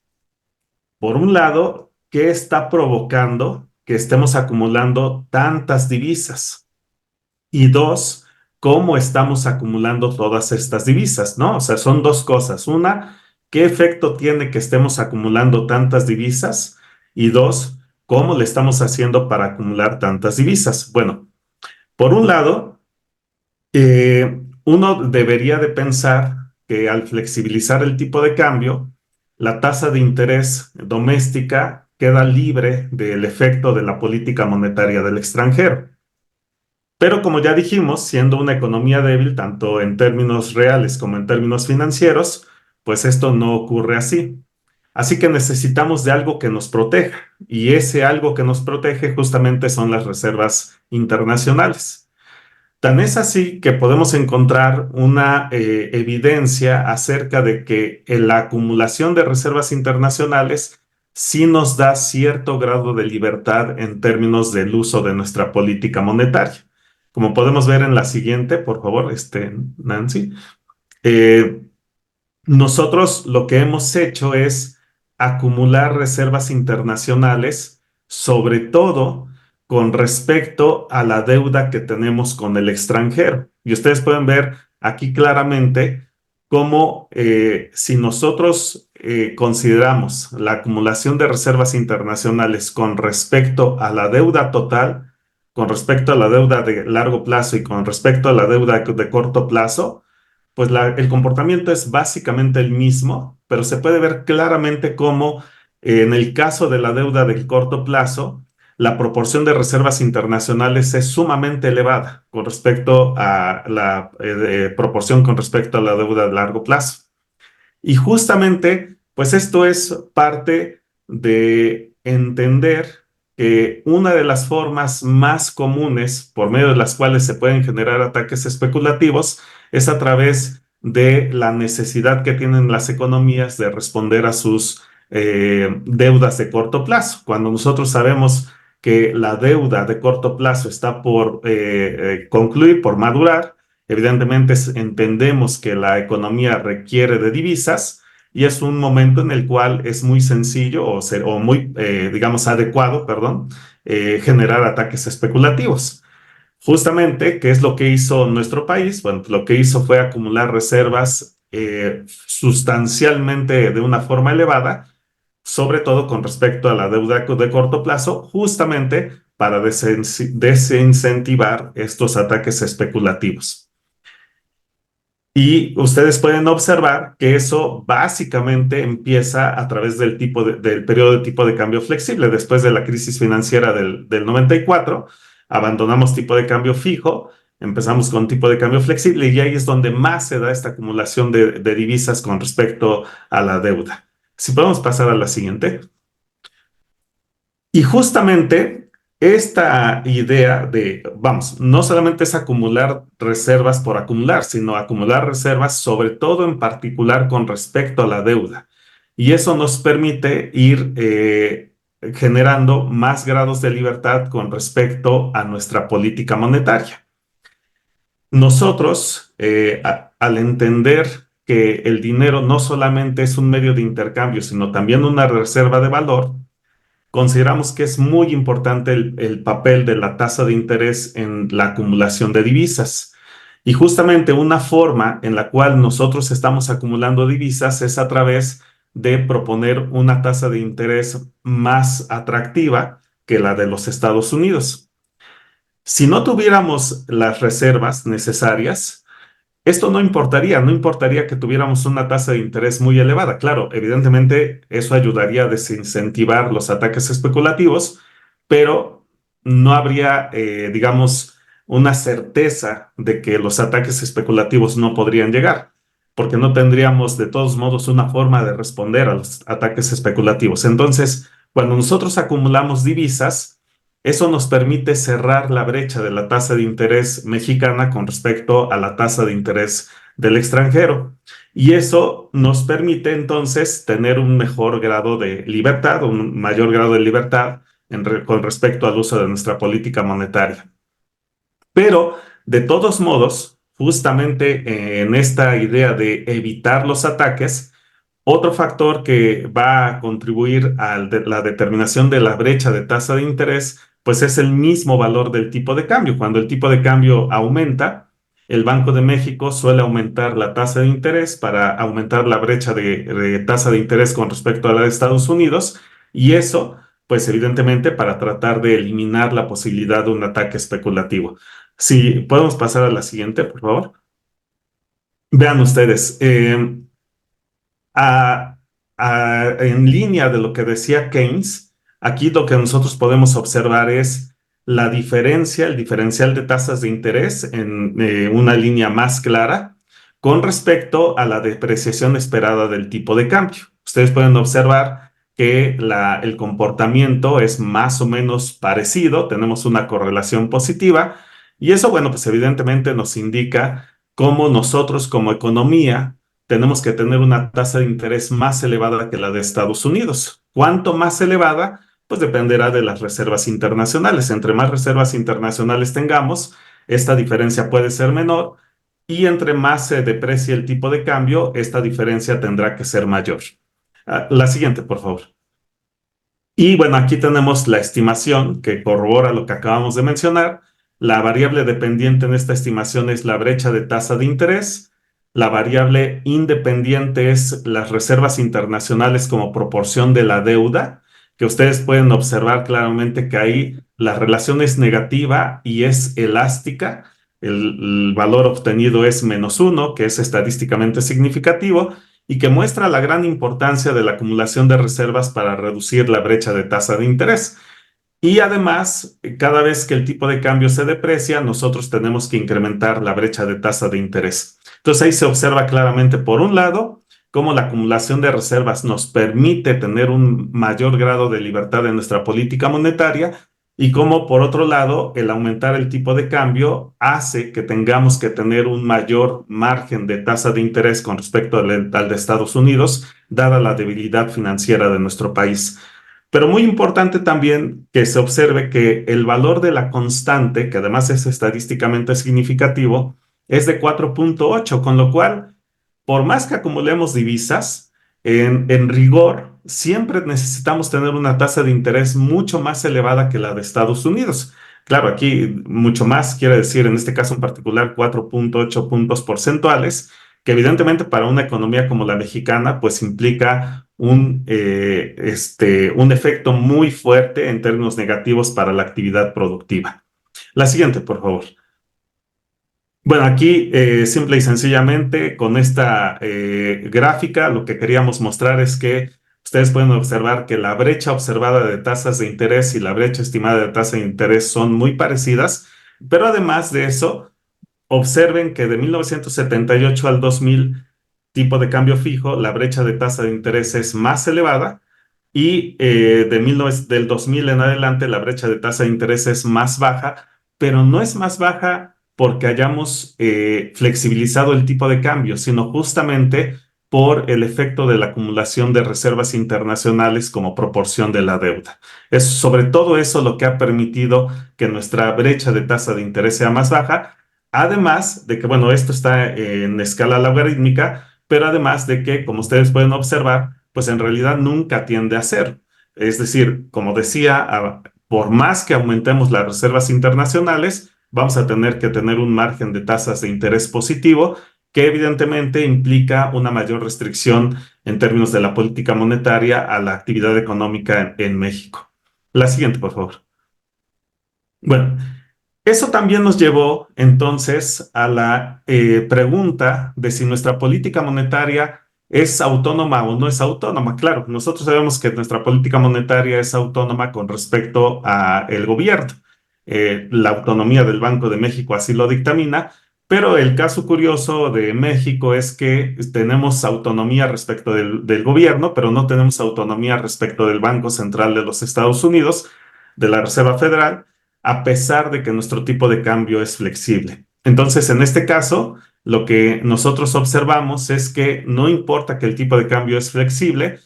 por un lado, ¿qué está provocando que estemos acumulando tantas divisas? Y dos, ¿cómo estamos acumulando todas estas divisas? ¿No? O sea, son dos cosas. Una, ¿qué efecto tiene que estemos acumulando tantas divisas? Y dos, ¿cómo le estamos haciendo para acumular tantas divisas? Bueno, por un lado, uno debería de pensar que al flexibilizar el tipo de cambio, la tasa de interés doméstica queda libre del efecto de la política monetaria del extranjero. Pero como ya dijimos, siendo una economía débil, tanto en términos reales como en términos financieros, pues esto no ocurre así. Así que necesitamos de algo que nos proteja, y ese algo que nos protege justamente son las reservas internacionales. Tan es así que podemos encontrar una evidencia acerca de que la acumulación de reservas internacionales sí nos da cierto grado de libertad en términos del uso de nuestra política monetaria. Como podemos ver en la siguiente, por favor, Nancy. Eh, Nosotros lo que hemos hecho es acumular reservas internacionales, sobre todo con respecto a la deuda que tenemos con el extranjero. Y ustedes pueden ver aquí claramente cómo si nosotros consideramos la acumulación de reservas internacionales con respecto a la deuda total, con respecto a la deuda de largo plazo y con respecto a la deuda de corto plazo, pues el comportamiento es básicamente el mismo, pero se puede ver claramente cómo en el caso de la deuda de corto plazo, la proporción de reservas internacionales es sumamente elevada con respecto a la proporción con respecto a la deuda de largo plazo. Y justamente, pues esto es parte de entender que una de las formas más comunes por medio de las cuales se pueden generar ataques especulativos es a través de la necesidad que tienen las economías de responder a sus deudas de corto plazo. Cuando nosotros sabemos que la deuda de corto plazo está por concluir, por madurar, evidentemente entendemos que la economía requiere de divisas y es un momento en el cual es muy sencillo o muy, digamos, adecuado, perdón, generar ataques especulativos. Justamente, ¿qué es lo que hizo nuestro país? Bueno, lo que hizo fue acumular reservas sustancialmente de una forma elevada, sobre todo con respecto a la deuda de corto plazo, justamente para desincentivar estos ataques especulativos. Y ustedes pueden observar que eso básicamente empieza a través del periodo de tipo de cambio flexible. Después de la crisis financiera del 94, abandonamos tipo de cambio fijo, empezamos con tipo de cambio flexible y ahí es donde más se da esta acumulación de divisas con respecto a la deuda. Si podemos pasar a la siguiente. Y justamente esta idea de, vamos, no solamente es acumular reservas por acumular, sino acumular reservas sobre todo en particular con respecto a la deuda. Y eso nos permite ir generando más grados de libertad con respecto a nuestra política monetaria. Nosotros, al entender que el dinero no solamente es un medio de intercambio, sino también una reserva de valor, consideramos que es muy importante el papel de la tasa de interés en la acumulación de divisas. Y justamente una forma en la cual nosotros estamos acumulando divisas es a través de proponer una tasa de interés más atractiva que la de los Estados Unidos. Si no tuviéramos las reservas necesarias, esto no importaría que tuviéramos una tasa de interés muy elevada. Claro, evidentemente eso ayudaría a desincentivar los ataques especulativos, pero no habría, digamos, una certeza de que los ataques especulativos no podrían llegar, porque no tendríamos de todos modos una forma de responder a los ataques especulativos. Entonces, cuando nosotros acumulamos divisas, eso nos permite cerrar la brecha de la tasa de interés mexicana con respecto a la tasa de interés del extranjero. Y eso nos permite entonces tener un mejor grado de libertad, un mayor grado de libertad con respecto al uso de nuestra política monetaria. Pero, de todos modos, justamente en esta idea de evitar los ataques, otro factor que va a contribuir a la determinación de la brecha de tasa de interés, pues es el mismo valor del tipo de cambio. Cuando el tipo de cambio aumenta, el Banco de México suele aumentar la tasa de interés para aumentar la brecha de tasa de interés con respecto a la de Estados Unidos, y eso, pues evidentemente, para tratar de eliminar la posibilidad de un ataque especulativo. Si podemos pasar a la siguiente, por favor. Vean ustedes, a- en línea de lo que decía Keynes, aquí lo que nosotros podemos observar es la diferencia, el diferencial de tasas de interés en una línea más clara con respecto a la depreciación esperada del tipo de cambio. Ustedes pueden observar que el comportamiento es más o menos parecido, tenemos una correlación positiva y eso, bueno, pues evidentemente nos indica cómo nosotros como economía tenemos que tener una tasa de interés más elevada que la de Estados Unidos. ¿Cuánto más elevada? Pues dependerá de las reservas internacionales. Entre más reservas internacionales tengamos, esta diferencia puede ser menor y entre más se deprecie el tipo de cambio, esta diferencia tendrá que ser mayor. La siguiente, por favor. Y bueno, aquí tenemos la estimación que corrobora lo que acabamos de mencionar. La variable dependiente en esta estimación es la brecha de tasa de interés. La variable independiente es las reservas internacionales como proporción de la deuda, que ustedes pueden observar claramente que ahí la relación es negativa y es elástica. El valor obtenido es -1, que es estadísticamente significativo y que muestra la gran importancia de la acumulación de reservas para reducir la brecha de tasa de interés. Y además, cada vez que el tipo de cambio se deprecia, nosotros tenemos que incrementar la brecha de tasa de interés. Entonces ahí se observa claramente, por un lado, cómo la acumulación de reservas nos permite tener un mayor grado de libertad en nuestra política monetaria y cómo, por otro lado, el aumentar el tipo de cambio hace que tengamos que tener un mayor margen de tasa de interés con respecto al de Estados Unidos, dada la debilidad financiera de nuestro país. Pero muy importante también que se observe que el valor de la constante, que además es estadísticamente significativo, es de 4.8, con lo cual, por más que acumulemos divisas, en rigor, siempre necesitamos tener una tasa de interés mucho más elevada que la de Estados Unidos. Claro, aquí mucho más quiere decir, en este caso en particular, 4.8 puntos porcentuales, que evidentemente para una economía como la mexicana, pues implica un efecto muy fuerte en términos negativos para la actividad productiva. La siguiente, por favor. Bueno, aquí simple y sencillamente con esta gráfica lo que queríamos mostrar es que ustedes pueden observar que la brecha observada de tasas de interés y la brecha estimada de tasa de interés son muy parecidas, pero además de eso, observen que de 1978 al 2000, tipo de cambio fijo, la brecha de tasa de interés es más elevada y del 2000 en adelante la brecha de tasa de interés es más baja, pero no es más baja porque hayamos flexibilizado el tipo de cambio, sino justamente por el efecto de la acumulación de reservas internacionales como proporción de la deuda. Es sobre todo eso lo que ha permitido que nuestra brecha de tasa de interés sea más baja. Además de que, bueno, esto está en escala logarítmica, pero además de que, como ustedes pueden observar, pues en realidad nunca tiende a cero. Es decir, como decía, por más que aumentemos las reservas internacionales, vamos a tener que tener un margen de tasas de interés positivo, que evidentemente implica una mayor restricción en términos de la política monetaria a la actividad económica en México. La siguiente, por favor. Bueno, eso también nos llevó entonces a la pregunta de si nuestra política monetaria es autónoma o no es autónoma. Claro, nosotros sabemos que nuestra política monetaria es autónoma con respecto al gobierno. La autonomía del Banco de México así lo dictamina, pero el caso curioso de México es que tenemos autonomía respecto del gobierno, pero no tenemos autonomía respecto del Banco Central de los Estados Unidos, de la Reserva Federal, a pesar de que nuestro tipo de cambio es flexible. Entonces, en este caso, lo que nosotros observamos es que no importa que el tipo de cambio es flexible,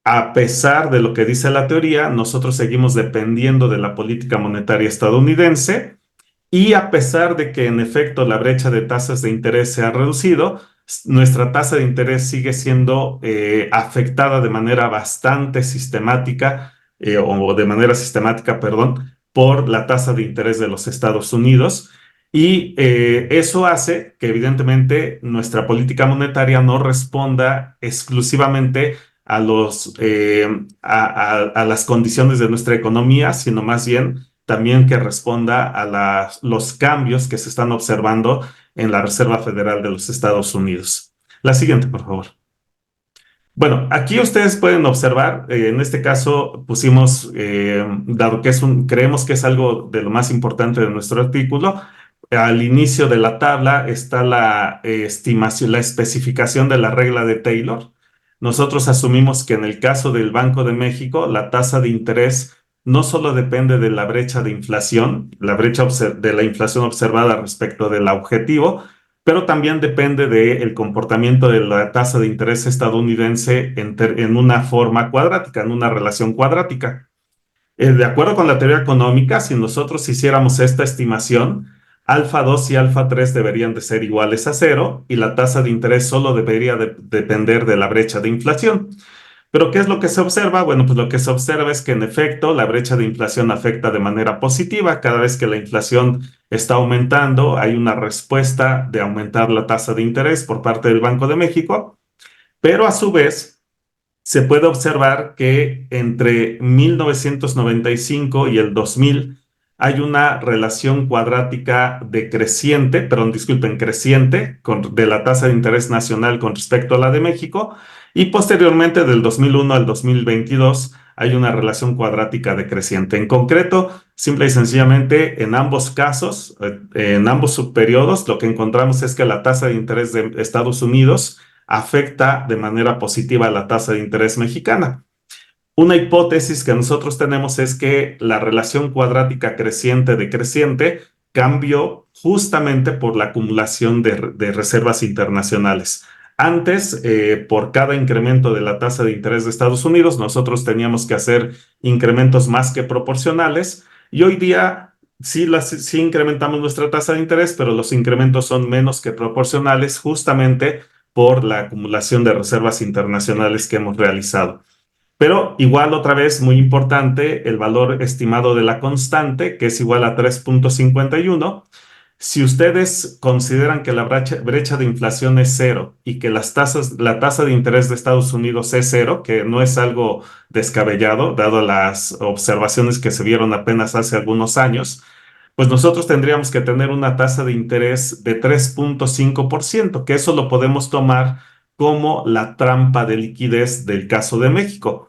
a pesar de lo que dice la teoría, nosotros seguimos dependiendo de la política monetaria estadounidense y a pesar de que en efecto la brecha de tasas de interés se ha reducido, nuestra tasa de interés sigue siendo afectada de manera bastante sistemática, o de manera sistemática, perdón, por la tasa de interés de los Estados Unidos. Y eso hace que evidentemente nuestra política monetaria no responda exclusivamente a las condiciones de nuestra economía, sino más bien también que responda a los cambios que se están observando en la Reserva Federal de los Estados Unidos. La siguiente, por favor. Bueno, aquí ustedes pueden observar, en este caso pusimos, dado que creemos que es algo de lo más importante de nuestro artículo, al inicio de la tabla está la estimación, la especificación de la regla de Taylor. Nosotros asumimos que en el caso del Banco de México, la tasa de interés no solo depende de la brecha de inflación, la brecha de la inflación observada respecto del objetivo, pero también depende del comportamiento de la tasa de interés estadounidense en una forma cuadrática, en una relación cuadrática. De acuerdo con la teoría económica, si nosotros hiciéramos esta estimación, alfa 2 y alfa 3 deberían de ser iguales a cero y la tasa de interés solo debería depender de la brecha de inflación. Pero ¿qué es lo que se observa? Bueno, pues lo que se observa es que en efecto la brecha de inflación afecta de manera positiva. Cada vez que la inflación está aumentando, hay una respuesta de aumentar la tasa de interés por parte del Banco de México, pero a su vez se puede observar que entre 1995 y el 2000 hay una relación cuadrática decreciente, perdón, disculpen, creciente de la tasa de interés nacional con respecto a la de México, y posteriormente del 2001 al 2022 hay una relación cuadrática decreciente. En concreto, simple y sencillamente, en ambos casos, en ambos subperiodos, lo que encontramos es que la tasa de interés de Estados Unidos afecta de manera positiva a la tasa de interés mexicana. Una hipótesis que nosotros tenemos es que la relación cuadrática creciente-decreciente cambió justamente por la acumulación de reservas internacionales. Antes, por cada incremento de la tasa de interés de Estados Unidos, nosotros teníamos que hacer incrementos más que proporcionales y hoy día sí incrementamos nuestra tasa de interés, pero los incrementos son menos que proporcionales justamente por la acumulación de reservas internacionales que hemos realizado. Pero igual otra vez, muy importante, el valor estimado de la constante, que es igual a 3.51. Si ustedes consideran que la brecha de inflación es cero y que la tasa de interés de Estados Unidos es cero, que no es algo descabellado, dado las observaciones que se vieron apenas hace algunos años, pues nosotros tendríamos que tener una tasa de interés de 3.5%, que eso lo podemos tomar como la trampa de liquidez del caso de México.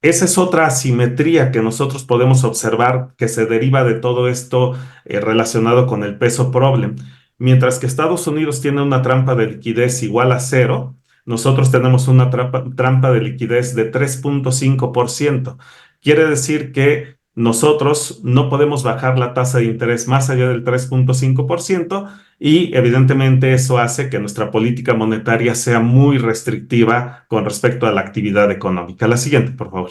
Esa es otra asimetría que nosotros podemos observar que se deriva de todo esto relacionado con el peso problem. Mientras que Estados Unidos tiene una trampa de liquidez igual a cero, nosotros tenemos una trampa de liquidez de 3.5%. Quiere decir que nosotros no podemos bajar la tasa de interés más allá del 3.5% y evidentemente eso hace que nuestra política monetaria sea muy restrictiva con respecto a la actividad económica. La siguiente, por favor.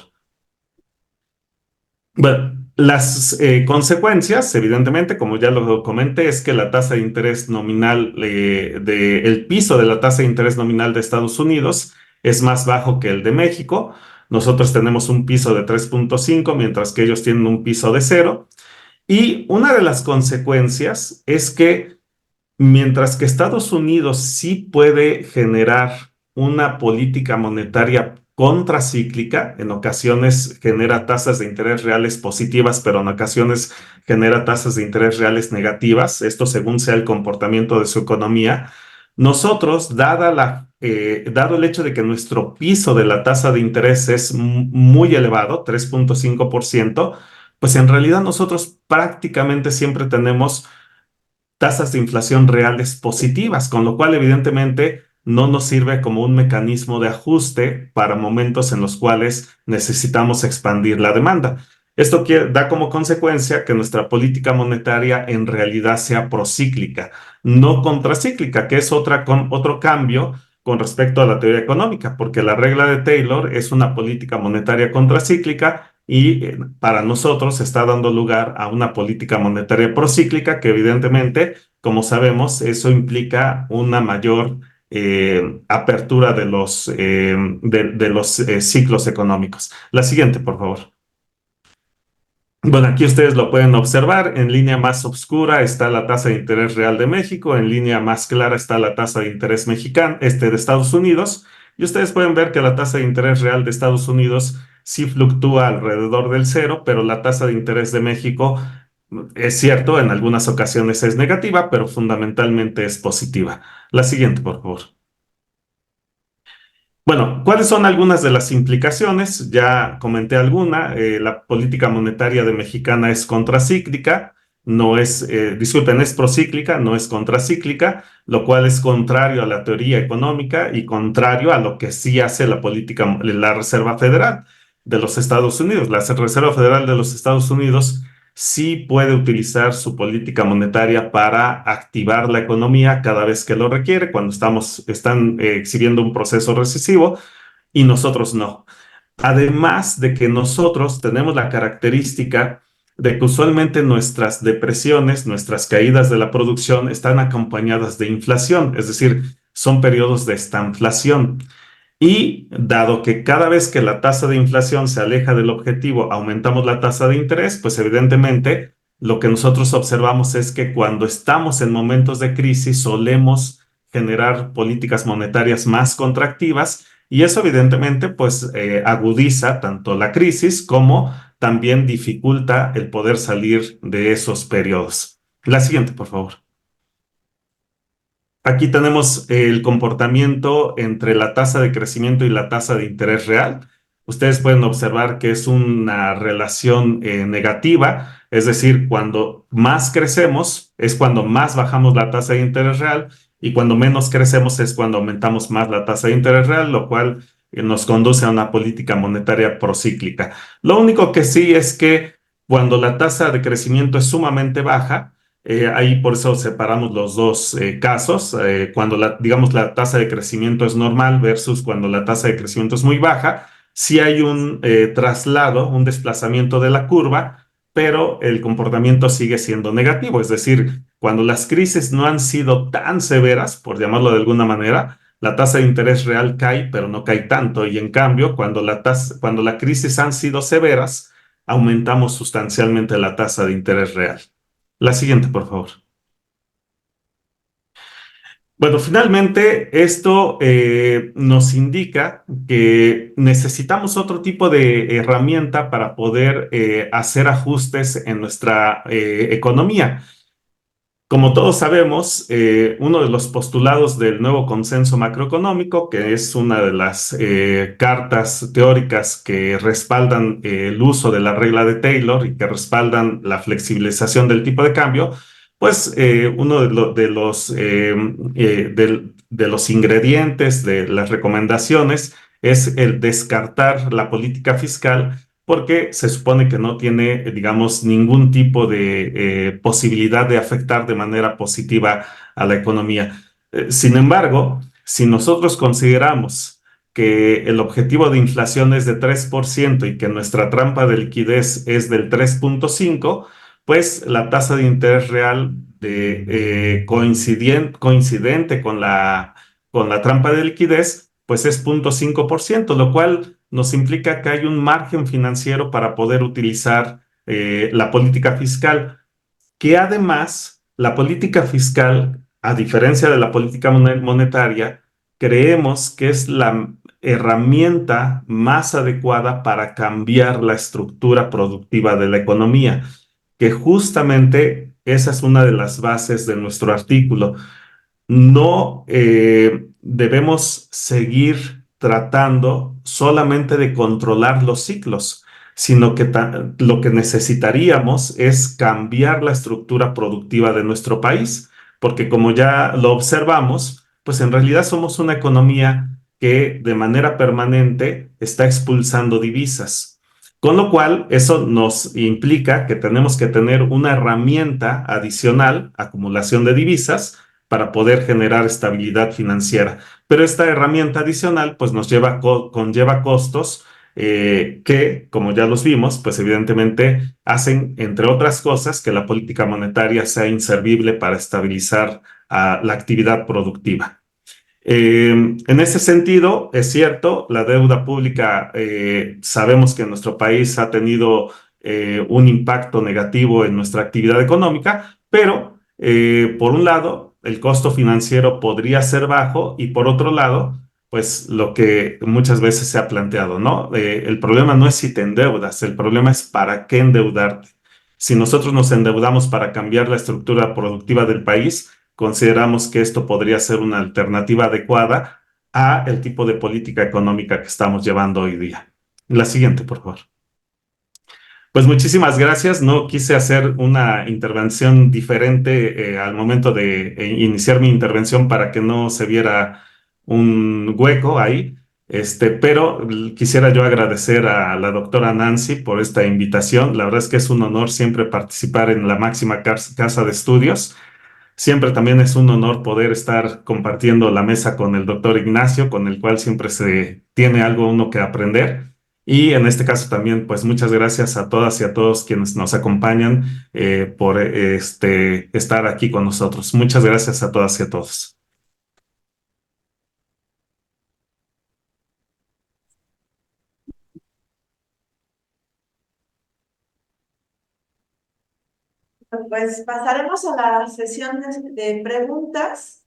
Bueno, las consecuencias, evidentemente, como ya lo comenté, es que la tasa de interés nominal, el piso de la tasa de interés nominal de Estados Unidos es más bajo que el de México. Nosotros tenemos un piso de 3.5, mientras que ellos tienen un piso de cero. Y una de las consecuencias es que mientras que Estados Unidos sí puede generar una política monetaria contracíclica, en ocasiones genera tasas de interés reales positivas, pero en ocasiones genera tasas de interés reales negativas, esto según sea el comportamiento de su economía. Nosotros, dado el hecho de que nuestro piso de la tasa de interés es muy elevado, 3.5%, pues en realidad nosotros prácticamente siempre tenemos tasas de inflación reales positivas, con lo cual evidentemente no nos sirve como un mecanismo de ajuste para momentos en los cuales necesitamos expandir la demanda. Esto da como consecuencia que nuestra política monetaria en realidad sea procíclica, no contracíclica, que es otro cambio con respecto a la teoría económica, porque la regla de Taylor es una política monetaria contracíclica y para nosotros está dando lugar a una política monetaria procíclica que evidentemente, como sabemos, eso implica una mayor apertura de los ciclos económicos. La siguiente, por favor. Bueno, aquí ustedes lo pueden observar. En línea más oscura está la tasa de interés real de México, en línea más clara está la tasa de interés mexicana, de Estados Unidos, y ustedes pueden ver que la tasa de interés real de Estados Unidos sí fluctúa alrededor del cero, pero la tasa de interés de México es cierto, en algunas ocasiones es negativa, pero fundamentalmente es positiva. La siguiente, por favor. Bueno, ¿cuáles son algunas de las implicaciones? Ya comenté alguna. La política monetaria de mexicana es contracíclica, disculpen, es procíclica, no es contracíclica, lo cual es contrario a la teoría económica y contrario a lo que sí hace la Reserva Federal de los Estados Unidos. La Reserva Federal de los Estados Unidos sí puede utilizar su política monetaria para activar la economía cada vez que lo requiere, cuando están exhibiendo un proceso recesivo y nosotros no. Además de que nosotros tenemos la característica de que usualmente nuestras depresiones, nuestras caídas de la producción están acompañadas de inflación, es decir, son periodos de estanflación. Y dado que cada vez que la tasa de inflación se aleja del objetivo, aumentamos la tasa de interés, pues evidentemente lo que nosotros observamos es que cuando estamos en momentos de crisis solemos generar políticas monetarias más contractivas y eso evidentemente pues agudiza tanto la crisis como también dificulta el poder salir de esos periodos. La siguiente, por favor. Aquí tenemos el comportamiento entre la tasa de crecimiento y la tasa de interés real. Ustedes pueden observar que es una relación negativa, es decir, cuando más crecemos es cuando más bajamos la tasa de interés real y cuando menos crecemos es cuando aumentamos más la tasa de interés real, lo cual nos conduce a una política monetaria procíclica. Lo único que sí es que cuando la tasa de crecimiento es sumamente baja, ahí por eso separamos los dos casos, cuando digamos la tasa de crecimiento es normal versus cuando la tasa de crecimiento es muy baja, sí hay un traslado, un desplazamiento de la curva, pero el comportamiento sigue siendo negativo, es decir, cuando las crisis no han sido tan severas, por llamarlo de alguna manera, la tasa de interés real cae, pero no cae tanto, y en cambio, cuando la crisis han sido severas, aumentamos sustancialmente la tasa de interés real. La siguiente, por favor. Bueno, finalmente esto nos indica que necesitamos otro tipo de herramienta para poder hacer ajustes en nuestra economía. Como todos sabemos, uno de los postulados del nuevo consenso macroeconómico, que es una de las cartas teóricas que respaldan el uso de la regla de Taylor y que respaldan la flexibilización del tipo de cambio, pues uno de los ingredientes de las recomendaciones es el descartar la política fiscal porque se supone que no tiene, digamos, ningún tipo de posibilidad de afectar de manera positiva a la economía. Sin embargo, si nosotros consideramos que el objetivo de inflación es de 3% y que nuestra trampa de liquidez es del 3,5, pues la tasa de interés real coincidente con la trampa de liquidez, pues es 0,5%, lo cual nos implica que hay un margen financiero para poder utilizar la política fiscal, que además la política fiscal, a diferencia de la política monetaria, creemos que es la herramienta más adecuada para cambiar la estructura productiva de la economía, que justamente esa es una de las bases de nuestro artículo. No debemos seguir tratando solamente de controlar los ciclos, sino que lo que necesitaríamos es cambiar la estructura productiva de nuestro país, porque como ya lo observamos, pues en realidad somos una economía que de manera permanente está expulsando divisas. Con lo cual, eso nos implica que tenemos que tener una herramienta adicional, acumulación de divisas, para poder generar estabilidad financiera. Pero esta herramienta adicional pues nos conlleva costos que, como ya los vimos, pues evidentemente hacen, entre otras cosas, que la política monetaria sea inservible para estabilizar la actividad productiva. En ese sentido, es cierto, la deuda pública, sabemos que en nuestro país ha tenido un impacto negativo en nuestra actividad económica, pero por un lado, el costo financiero podría ser bajo y por otro lado, pues lo que muchas veces se ha planteado, ¿no? El problema no es si te endeudas, el problema es para qué endeudarte. Si nosotros nos endeudamos para cambiar la estructura productiva del país, consideramos que esto podría ser una alternativa adecuada a el tipo de política económica que estamos llevando hoy día. La siguiente, por favor. Pues muchísimas gracias. No quise hacer una intervención diferente al momento de iniciar mi intervención para que no se viera un hueco ahí. Pero quisiera yo agradecer a la doctora Nancy por esta invitación. La verdad es que es un honor siempre participar en la máxima casa de estudios. Siempre también es un honor poder estar compartiendo la mesa con el doctor Ignacio, con el cual siempre se tiene algo uno que aprender. Y en este caso también, pues muchas gracias a todas y a todos quienes nos acompañan por estar aquí con nosotros. Muchas gracias a todas y a todos. Pues pasaremos a la sesión de preguntas.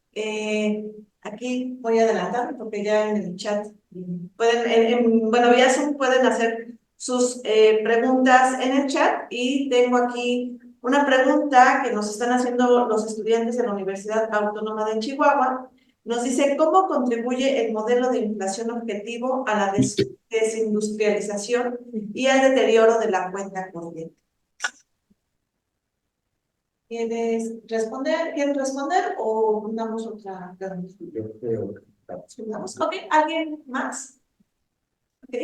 Aquí voy a adelantar porque ya en el chat pueden, bueno, vía Zoom pueden hacer sus preguntas en el chat y tengo aquí una pregunta que nos están haciendo los estudiantes de la Universidad Autónoma de Chihuahua. Nos dice, ¿cómo contribuye el modelo de inflación objetivo a la desindustrialización y al deterioro de la cuenta corriente? ¿Quieres responder o damos otra pregunta? Yo creo que Ok, ¿alguien más? Ok,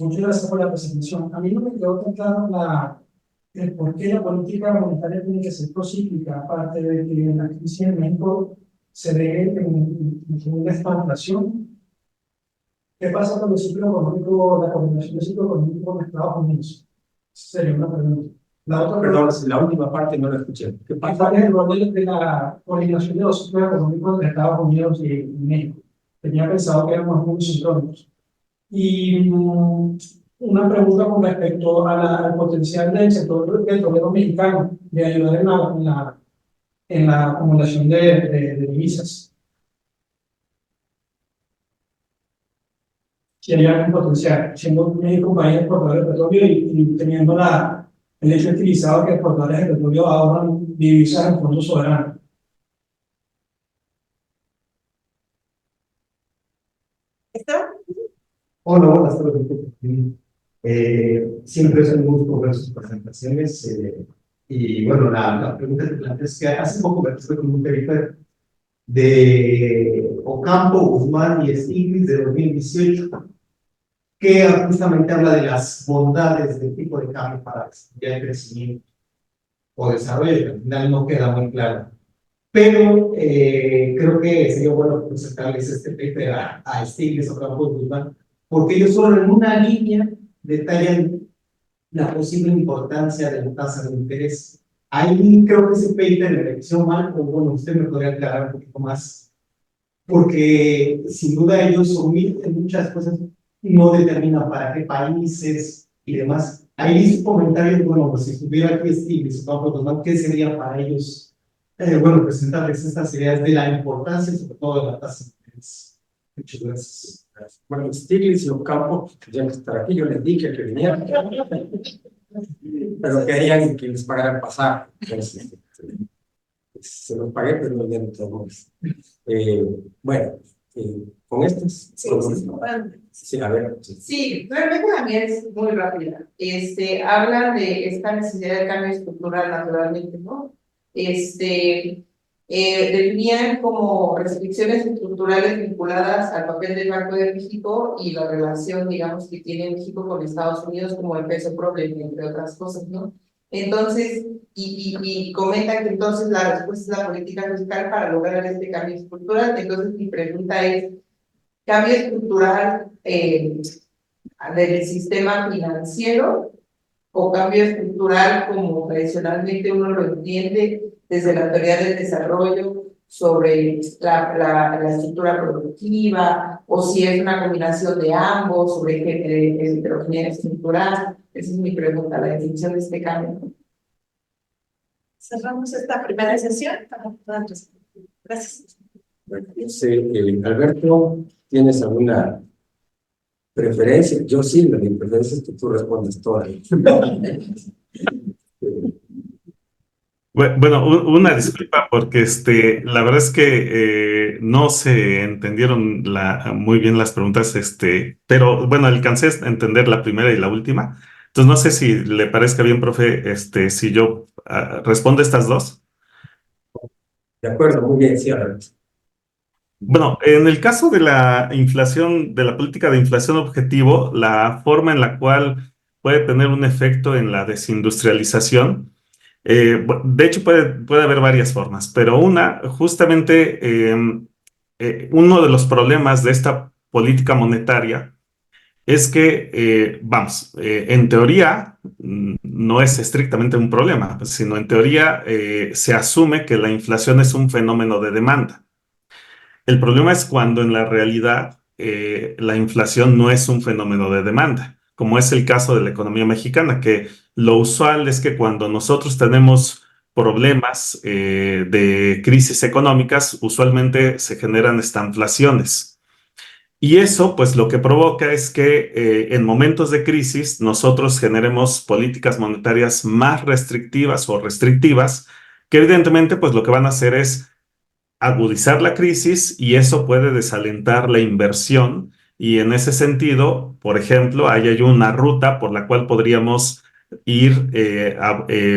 Muchas gracias por la presentación. A mí no me quedó tan claro el por qué la política monetaria tiene que ser procíclica, aparte de que la crisis en México se dé en una estagnación. ¿Qué pasa con el ciclo económico, la coordinación del ciclo económico con Estados Unidos? Esa sería una pregunta. La otra Perdón, la última parte no la escuché. ¿Qué pasa? ¿Cuál es el rol de la coordinación de los ciclos económicos entre Estados Unidos y México? Tenía pensado que éramos muy sincrónicos. Y una pregunta con respecto al potencial del sector petrolero mexicano de ayudar en la acumulación de divisas. Si hay algún potencial, siendo México un país exportador de petróleo y teniendo el hecho utilizado que exportadores de petróleo ahorran divisas en fondos soberanos. ¿Esteban? Hola, buenas tardes. Siempre es un gusto ver sus presentaciones. Y bueno, la pregunta que planteé es que hace poco me estuve con un paper de Ocampo, Guzmán y Stiglitz de 2018, que justamente habla de las bondades del tipo de cambio para el crecimiento o desarrollo, que al final no queda muy claro. Pero creo que sería bueno presentarles este paper a Stiglitz, Ocampo y Guzmán, porque ellos solo en una línea detallan la posible importancia de la tasa de interés. Ahí creo que ese paper le pareció mal, o bueno, usted me podría aclarar un poquito más, porque sin duda ellos omiten muchas cosas, no determinan para qué países y demás. Ahí sus comentarios, bueno, pues si estuviera aquí Stiglitz, ¿qué sería para ellos? Bueno, presentarles estas ideas de la importancia, sobre todo de la tasa de interés. Muchas gracias. Bueno, Stiglitz y Ocampo ya que estar aquí, yo les dije que vinieran, pero querían que les pagaran pasar. Entonces, se los pagué, pero no vienen todos. Bueno, con estos. Sí, a ver. Sí, realmente también es muy rápida. Hablan de esta necesidad de cambio estructural, naturalmente, ¿no? Definían como restricciones estructurales vinculadas al papel del Banco de México y la relación, digamos, que tiene México con Estados Unidos como el peso problema, entre otras cosas, ¿no? Entonces, y comentan que entonces la respuesta es la política fiscal para lograr este cambio estructural. Entonces, mi pregunta es, ¿cambio estructural del sistema financiero o cambio estructural como tradicionalmente uno lo entiende desde la teoría del desarrollo sobre la estructura productiva, o si es una combinación de ambos, sobre heterogeneidad estructural? Esa es mi pregunta, la definición de este cambio. Cerramos esta primera sesión. Gracias. Bueno, yo sé, Alberto, ¿tienes alguna preferencia? Yo sí, mi preferencia es que tú respondas todas. Bueno, una disculpa porque la verdad es que no se entendieron muy bien las preguntas, pero bueno, alcancé a entender la primera y la última. Entonces no sé si le parezca bien, profe, si yo respondo estas dos. De acuerdo, muy bien, sí, Alberto. Bueno, en el caso de la inflación, de la política de inflación objetivo, la forma en la cual puede tener un efecto en la desindustrialización, de hecho puede haber varias formas, pero justamente uno de los problemas de esta política monetaria es que, en teoría no es estrictamente un problema, sino en teoría se asume que la inflación es un fenómeno de demanda. El problema es cuando en la realidad la inflación no es un fenómeno de demanda, como es el caso de la economía mexicana, que lo usual es que cuando nosotros tenemos problemas de crisis económicas, usualmente se generan estanflaciones. Y eso, pues, lo que provoca es que en momentos de crisis nosotros generemos políticas monetarias más restrictivas o restrictivas, que evidentemente, pues, lo que van a hacer es agudizar la crisis y eso puede desalentar la inversión. Y en ese sentido, por ejemplo, ahí hay una ruta por la cual podríamos ir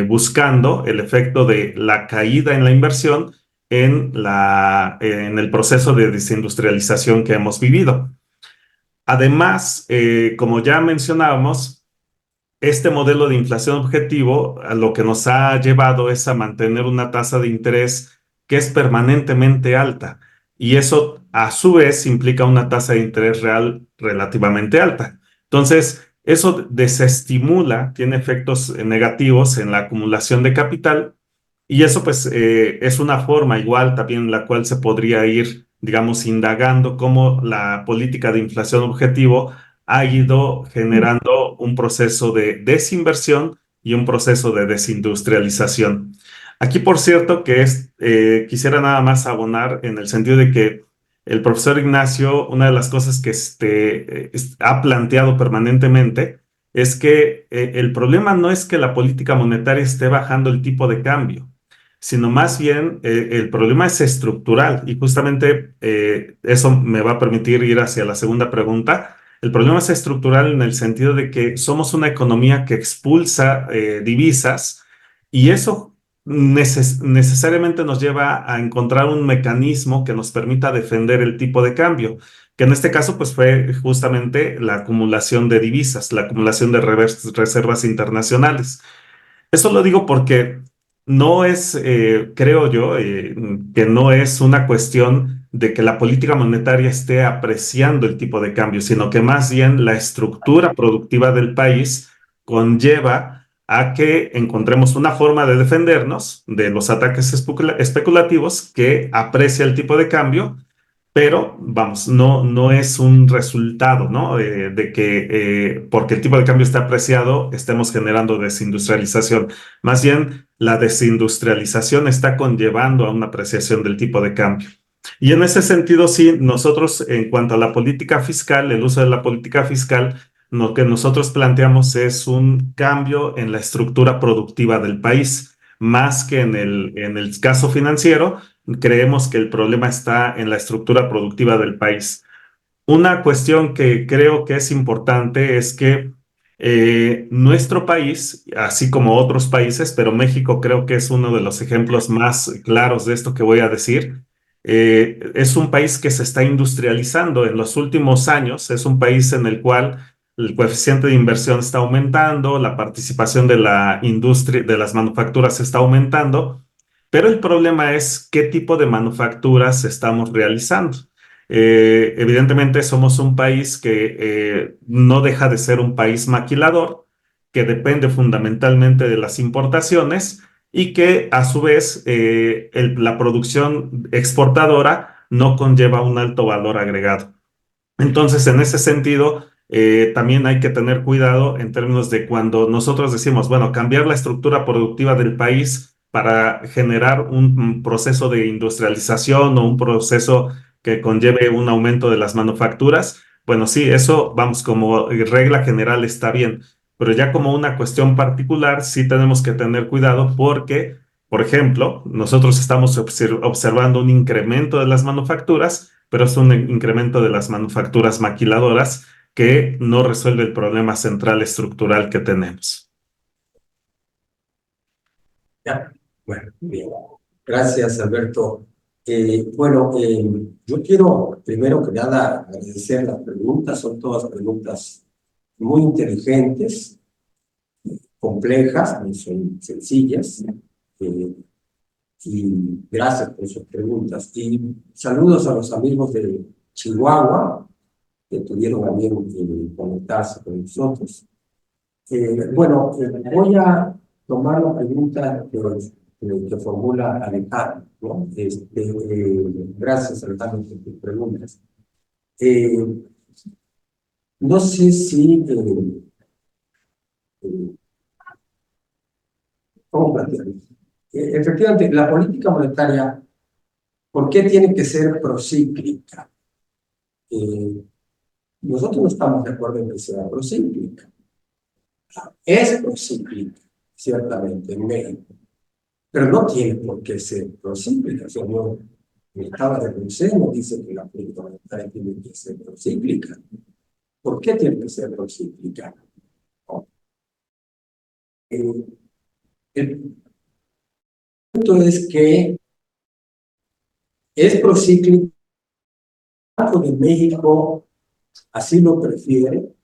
buscando el efecto de la caída en la inversión en el proceso de desindustrialización que hemos vivido. Además, como ya mencionábamos, este modelo de inflación objetivo a lo que nos ha llevado es a mantener una tasa de interés que es permanentemente alta, y eso a su vez implica una tasa de interés real relativamente alta. Entonces, eso desestimula, tiene efectos negativos en la acumulación de capital, y eso pues es una forma igual también en la cual se podría ir, digamos, indagando cómo la política de inflación objetivo ha ido generando un proceso de desinversión y un proceso de desindustrialización. Aquí, por cierto, quisiera nada más abonar en el sentido de que el profesor Ignacio, una de las cosas que ha planteado permanentemente es que el problema no es que la política monetaria esté bajando el tipo de cambio, sino más bien el problema es estructural y justamente eso me va a permitir ir hacia la segunda pregunta. El problema es estructural en el sentido de que somos una economía que expulsa divisas y eso necesariamente nos lleva a encontrar un mecanismo que nos permita defender el tipo de cambio, que en este caso pues fue justamente la acumulación de divisas, la acumulación de reservas internacionales. Eso lo digo porque no es, creo yo, que no es una cuestión de que la política monetaria esté apreciando el tipo de cambio, sino que más bien la estructura productiva del país conlleva a que encontremos una forma de defendernos de los ataques especulativos que aprecia el tipo de cambio, pero vamos, no es un resultado, ¿no? De que porque el tipo de cambio está apreciado, estemos generando desindustrialización. Más bien, la desindustrialización está conllevando a una apreciación del tipo de cambio. Y en ese sentido, sí, nosotros, en cuanto a la política fiscal, el uso de la política fiscal, lo que nosotros planteamos es un cambio en la estructura productiva del país, más que en el caso financiero. Creemos que el problema está en la estructura productiva del país. Una cuestión que creo que es importante es que nuestro país, así como otros países, pero México creo que es uno de los ejemplos más claros de esto que voy a decir, es un país que se está industrializando en los últimos años, es un país en el cual el coeficiente de inversión está aumentando, la participación de la industria, de las manufacturas está aumentando, pero el problema es qué tipo de manufacturas estamos realizando. Evidentemente somos un país que no deja de ser un país maquilador, que depende fundamentalmente de las importaciones y que a su vez la producción exportadora no conlleva un alto valor agregado. Entonces, en ese sentido, también hay que tener cuidado en términos de cuando nosotros decimos, bueno, cambiar la estructura productiva del país para generar un proceso de industrialización o un proceso que conlleve un aumento de las manufacturas. Bueno, sí, eso, vamos, como regla general está bien, pero ya como una cuestión particular, sí tenemos que tener cuidado porque, por ejemplo, nosotros estamos observando un incremento de las manufacturas, pero es un incremento de las manufacturas maquiladoras que no resuelve el problema central estructural que tenemos. Ya, bueno, bien. Gracias, Alberto. Yo quiero primero que nada agradecer las preguntas, son todas preguntas muy inteligentes, complejas, no son sencillas. Y gracias por sus preguntas. Y saludos a los amigos de Chihuahua que tuvieron a bien conectarse con nosotros. Voy a tomar la pregunta que formula Alejandro, ¿no? Gracias, Alejandro, por tus preguntas. No sé si... ¿cómo plantearlo? Efectivamente, la política monetaria, ¿por qué tiene que ser procíclica? Nosotros no estamos de acuerdo en que sea procíclica. Es procíclica, ciertamente, en México, pero no tiene por qué ser procíclica. O sea, no, el Estado de Consejo dice que la política monetaria tiene que ser procíclica. ¿Por qué tiene que ser procíclica? El punto es que es procíclica. El Banco de México así lo prefiere.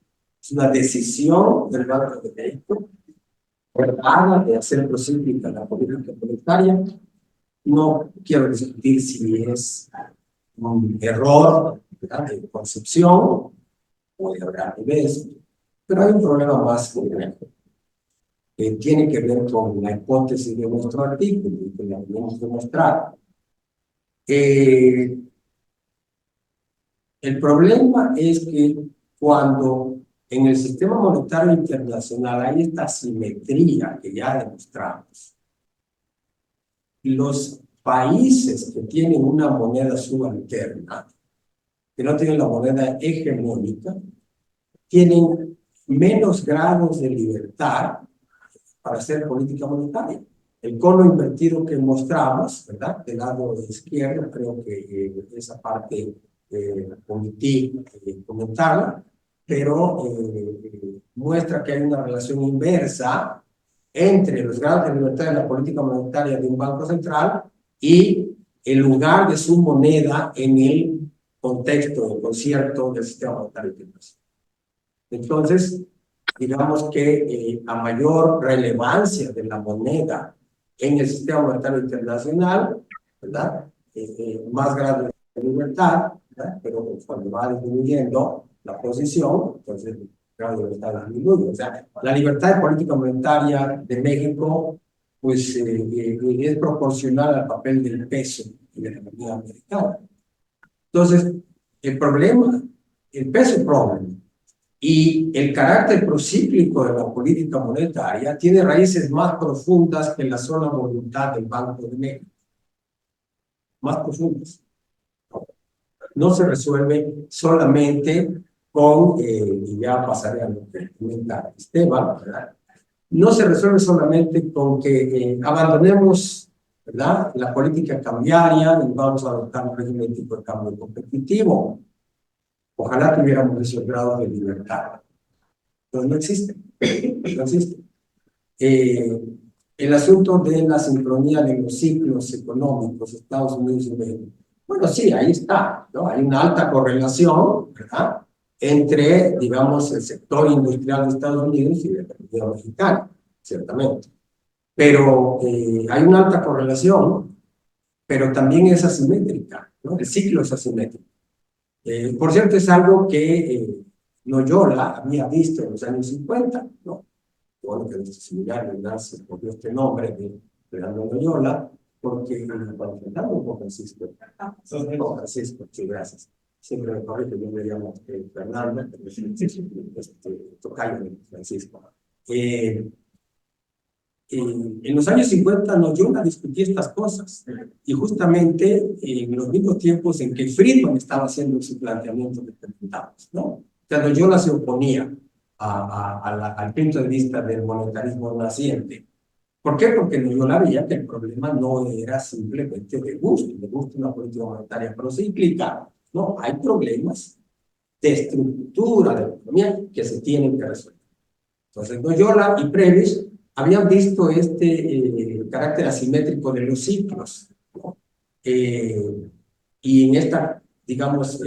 Es una decisión del Banco de México de hacer procíclica la política monetaria. No quiero discutir si es un error, ¿verdad?, de concepción o de revés, pero hay un problema más complejo que tiene que ver con la hipótesis de nuestro artículo y que la hemos demostrado. El problema es que cuando en el sistema monetario internacional hay esta simetría que ya demostramos, los países que tienen una moneda subalterna, que no tienen la moneda hegemónica, tienen menos grados de libertad para hacer política monetaria. El cono invertido que mostramos, ¿verdad? Del lado izquierdo, creo que esa parte omití comentarla, pero muestra que hay una relación inversa entre los grados de libertad de la política monetaria de un banco central y el lugar de su moneda en el contexto, el concierto del sistema monetario internacional. Entonces, digamos que a mayor relevancia de la moneda en el sistema monetario internacional, ¿verdad? Más grado de libertad, ¿verdad? Pero cuando va disminuyendo la posición, entonces el grado de libertad disminuye. O sea, la libertad de política monetaria de México pues, es proporcional al papel del peso de la economía americana. Entonces, el problema, el peso problema, y el carácter procíclico de la política monetaria tiene raíces más profundas que la sola voluntad del Banco de México. Más profundas. No se resuelve solamente con, y ya pasaré a lo que comenta Esteban, ¿verdad? No se resuelve solamente con que abandonemos, ¿verdad?, la política cambiaria y vamos a adoptar un régimen tipo de cambio competitivo. Ojalá tuviéramos esos grados de libertad. Pero no existe. No existe. El asunto de la sincronía de los ciclos económicos, Estados Unidos y México. Bueno, sí, ahí está, ¿no? Hay una alta correlación, ¿verdad?, entre, digamos, el sector industrial de Estados Unidos y la economía mexicana, ciertamente. Pero hay una alta correlación, pero también es asimétrica, ¿no? El ciclo es asimétrico. Por cierto, es algo que Loyola había visto en los años 50, ¿no? Bueno, que nuestro seminario nace por este nombre de Fernando Loyola, porque cuando Fernando con Francisco, Francisco, sí, gracias. Siempre me corrijo, yo me llamo Fernando, pero es tocayo de Francisco. En los años 50 Loyola discutía estas cosas, y justamente en los mismos tiempos en que Friedman estaba haciendo su planteamiento que presentamos, ¿no? Cuando Loyola se oponía al punto de vista del monetarismo naciente. ¿Por qué? Porque Loyola veía que el problema no era simplemente de gusto una política monetaria procíclica. No, hay problemas de estructura de la economía que se tienen que resolver. Entonces, Loyola y Prebisch habían visto este carácter asimétrico de los ciclos, ¿no? Y en esta, digamos,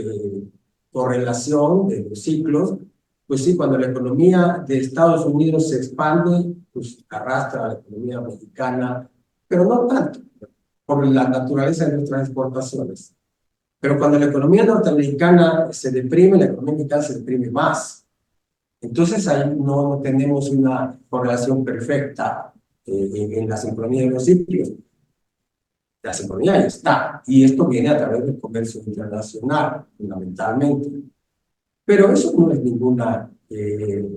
correlación de los ciclos, pues sí, cuando la economía de Estados Unidos se expande, pues arrastra a la economía mexicana, pero no tanto, por la naturaleza de nuestras exportaciones. Pero cuando la economía norteamericana se deprime, la economía mexicana se deprime más. Entonces ahí no tenemos una correlación perfecta en la sincronía de los ciclos. La sincronía ya está, y esto viene a través del comercio internacional, fundamentalmente. Pero eso no es ninguna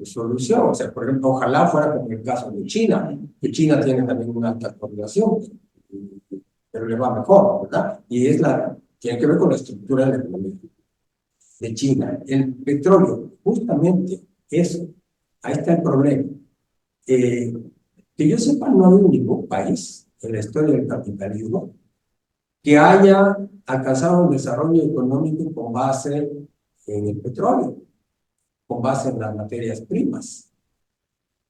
solución. O sea, por ejemplo, ojalá fuera como el caso de China, que China tiene también una alta correlación, pero le va mejor, ¿verdad? Y tiene que ver con la estructura de la economía de China. El petróleo, justamente eso, ahí está el problema. Que yo sepa, no hay ningún país en la historia del capitalismo que haya alcanzado un desarrollo económico con base en el petróleo, con base en las materias primas.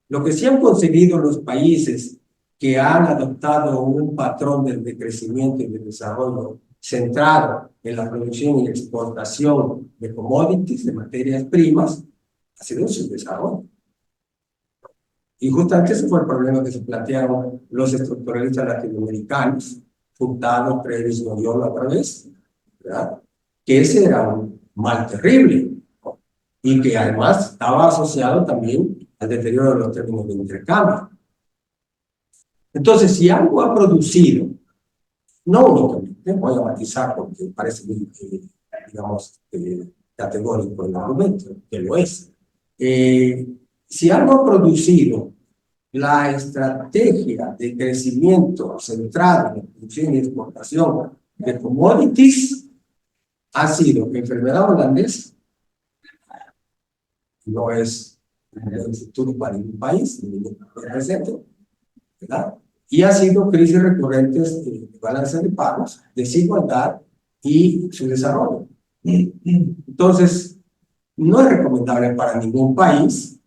Lo que sí han conseguido los países que han adoptado un patrón de crecimiento y de desarrollo centrado en la producción y exportación de commodities, de materias primas, ha sido su desarrollo. Y justamente ese fue el problema que se plantearon los estructuralistas latinoamericanos, Furtado, Prebisch, Loyola otra vez, ¿verdad? Que ese era un mal terrible, ¿no? Y que además estaba asociado también al deterioro de los términos de intercambio. Entonces, si algo ha producido, no únicamente, voy a matizar porque parece muy, digamos, categórico el argumento, que lo es. Si algo ha producido la estrategia de crecimiento centrada en la producción y exportación de commodities ha sido enfermedad holandesa, no es un futuro para ningún país, ningún presente, ¿verdad? Y ha sido crisis recurrentes de balance de pagos, desigualdad y su desarrollo. Entonces, no es recomendable para ningún país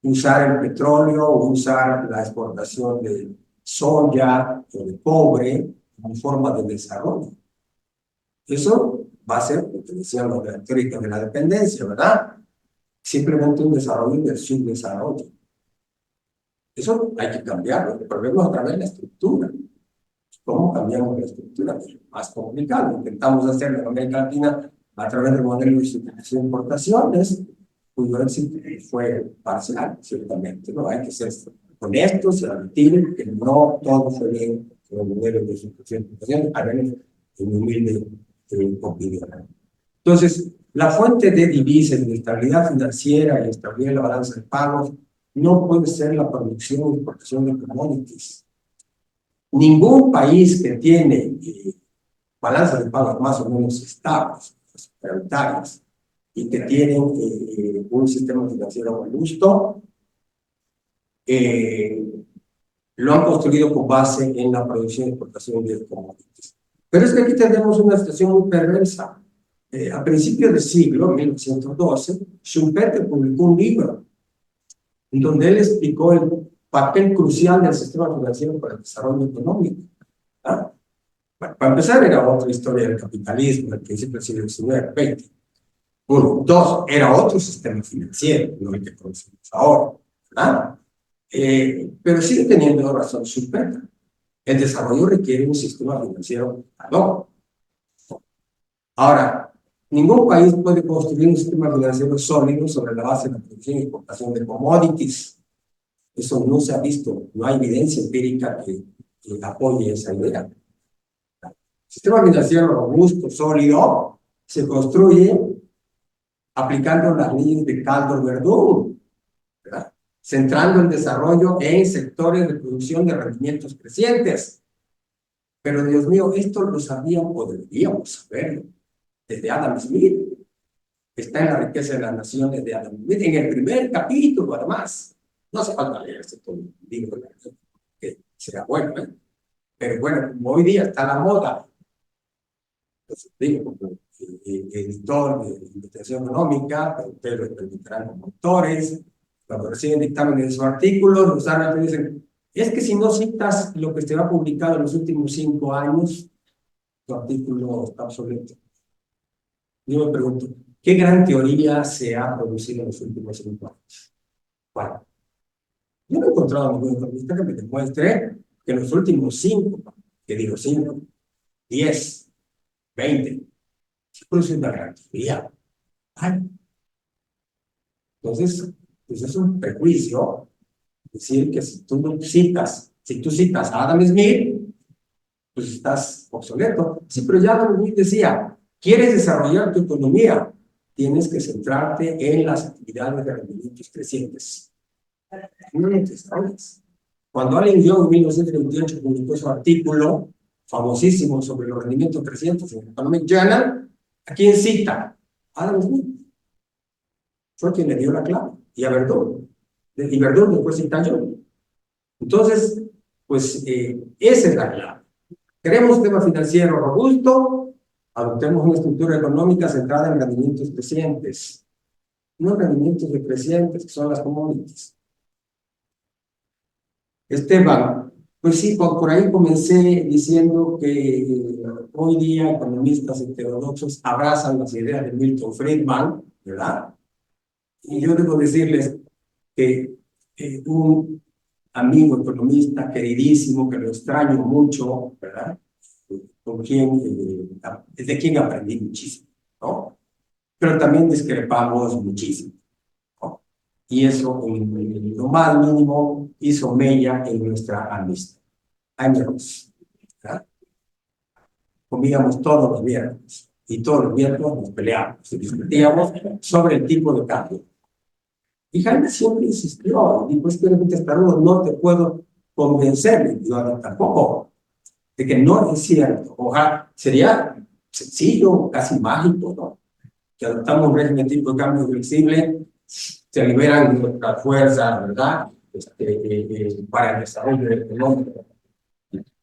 usar el petróleo o usar la exportación de soya o de cobre como forma de desarrollo. Eso va a ser, lo que decían los de la teórica de la dependencia, ¿verdad? Simplemente un desarrollo de subdesarrollo. Eso hay que cambiarlo. El problema es otra vez la estructura. ¿Cómo cambiamos la estructura? Es más complicado. Intentamos hacerlo en América Latina a través del modelo de sustitución de importaciones, cuyo éxito fue parcial, ciertamente. No hay que ser honestos y admitir que no todo fue bien con el modelo de sustitución de importaciones, al menos en mi humilde opinión. Entonces, la fuente de divisas, de estabilidad financiera y estabilidad de la balanza de pagos no puede ser la producción o importación de commodities. Ningún país que tiene balanzas de pagos más o menos estables, prioritarias, y que tienen un sistema financiero robusto, lo han construido con base en la producción y exportación de commodities. Pero es que aquí tenemos una situación muy perversa. A principios del siglo, 1912, Schumpeter publicó un libro en donde él explicó el papel crucial del sistema financiero para el desarrollo económico. ¿Ah? Bueno, para empezar, era otra historia del capitalismo al principio del siglo XIX, XX. Uno. Dos, era otro sistema financiero, no el que conocemos ahora. ¿Verdad? Pero sigue teniendo razón Schumpeter. El desarrollo requiere un sistema financiero ad hoc. Ahora, ningún país puede construir un sistema financiero sólido sobre la base de la producción y exportación de commodities. Eso no se ha visto, no hay evidencia empírica que apoye esa idea. El sistema financiero robusto, sólido, se construye aplicando las leyes de Kaldor-Verdún, ¿verdad? Centrando el desarrollo en sectores de producción de rendimientos crecientes. Pero, Dios mío, esto lo sabíamos o deberíamos saberlo desde Adam Smith. Está en La riqueza de las naciones de Adam Smith, en el primer capítulo, además. No hace falta leerse todo el libro, que será bueno, ¿eh? Pero bueno, como hoy día está la moda, pues digo, como editor de investigación económica, pero ustedes lo permitirán como autores, cuando reciben dictámenes de sus artículos, los árbitros dicen, es que si no citas lo que se ha publicado en los últimos 5 años, tu artículo está obsoleto. Yo me pregunto, ¿qué gran teoría se ha producido en los últimos 5 años? Bueno, yo no he encontrado ningún economista que me demuestre que en los últimos 5, que digo 5, 10, 20, se produce una gran teoría. Ay. Entonces, pues es un prejuicio decir que si tú citas a Adam Smith, pues estás obsoleto. Sí, pero ya Adam Smith decía, ¿quieres desarrollar tu economía? Tienes que centrarte en las actividades de rendimientos crecientes. Cuando Allen Young en 1928 publicó su artículo famosísimo sobre los rendimientos crecientes en el Economic Journal, ¿a quién cita? Adam Smith. Fue quien le dio la clave. Y a Verdún. Y Verdún después cita a Young. Entonces, pues esa es la clave. Queremos un sistema financiero robusto, adoptemos una estructura económica centrada en rendimientos crecientes. No rendimientos decrecientes, que son las commodities. Esteban, pues sí, por ahí comencé diciendo que hoy día economistas heterodoxos abrazan las ideas de Milton Friedman, ¿verdad? Y yo debo decirles que un amigo economista queridísimo, que lo extraño mucho, ¿verdad? De quien aprendí muchísimo, ¿no? Pero también discrepamos muchísimo, ¿no? Y eso, en lo más mínimo, hizo mella en nuestra amistad. Años, ¿verdad? Comíamos todos los viernes, y todos los viernes nos peleábamos y discutíamos sobre el tipo de cambio. Y Jaime siempre insistió, y dijo, es que eres un testarudo, no te puedo convencer, y yo tampoco, de que no es cierto. Ojalá, sería sencillo, casi mágico, ¿no? Que adoptamos un régimen tipo de cambio flexible, se liberan nuestras fuerzas, ¿verdad? Para el desarrollo económico.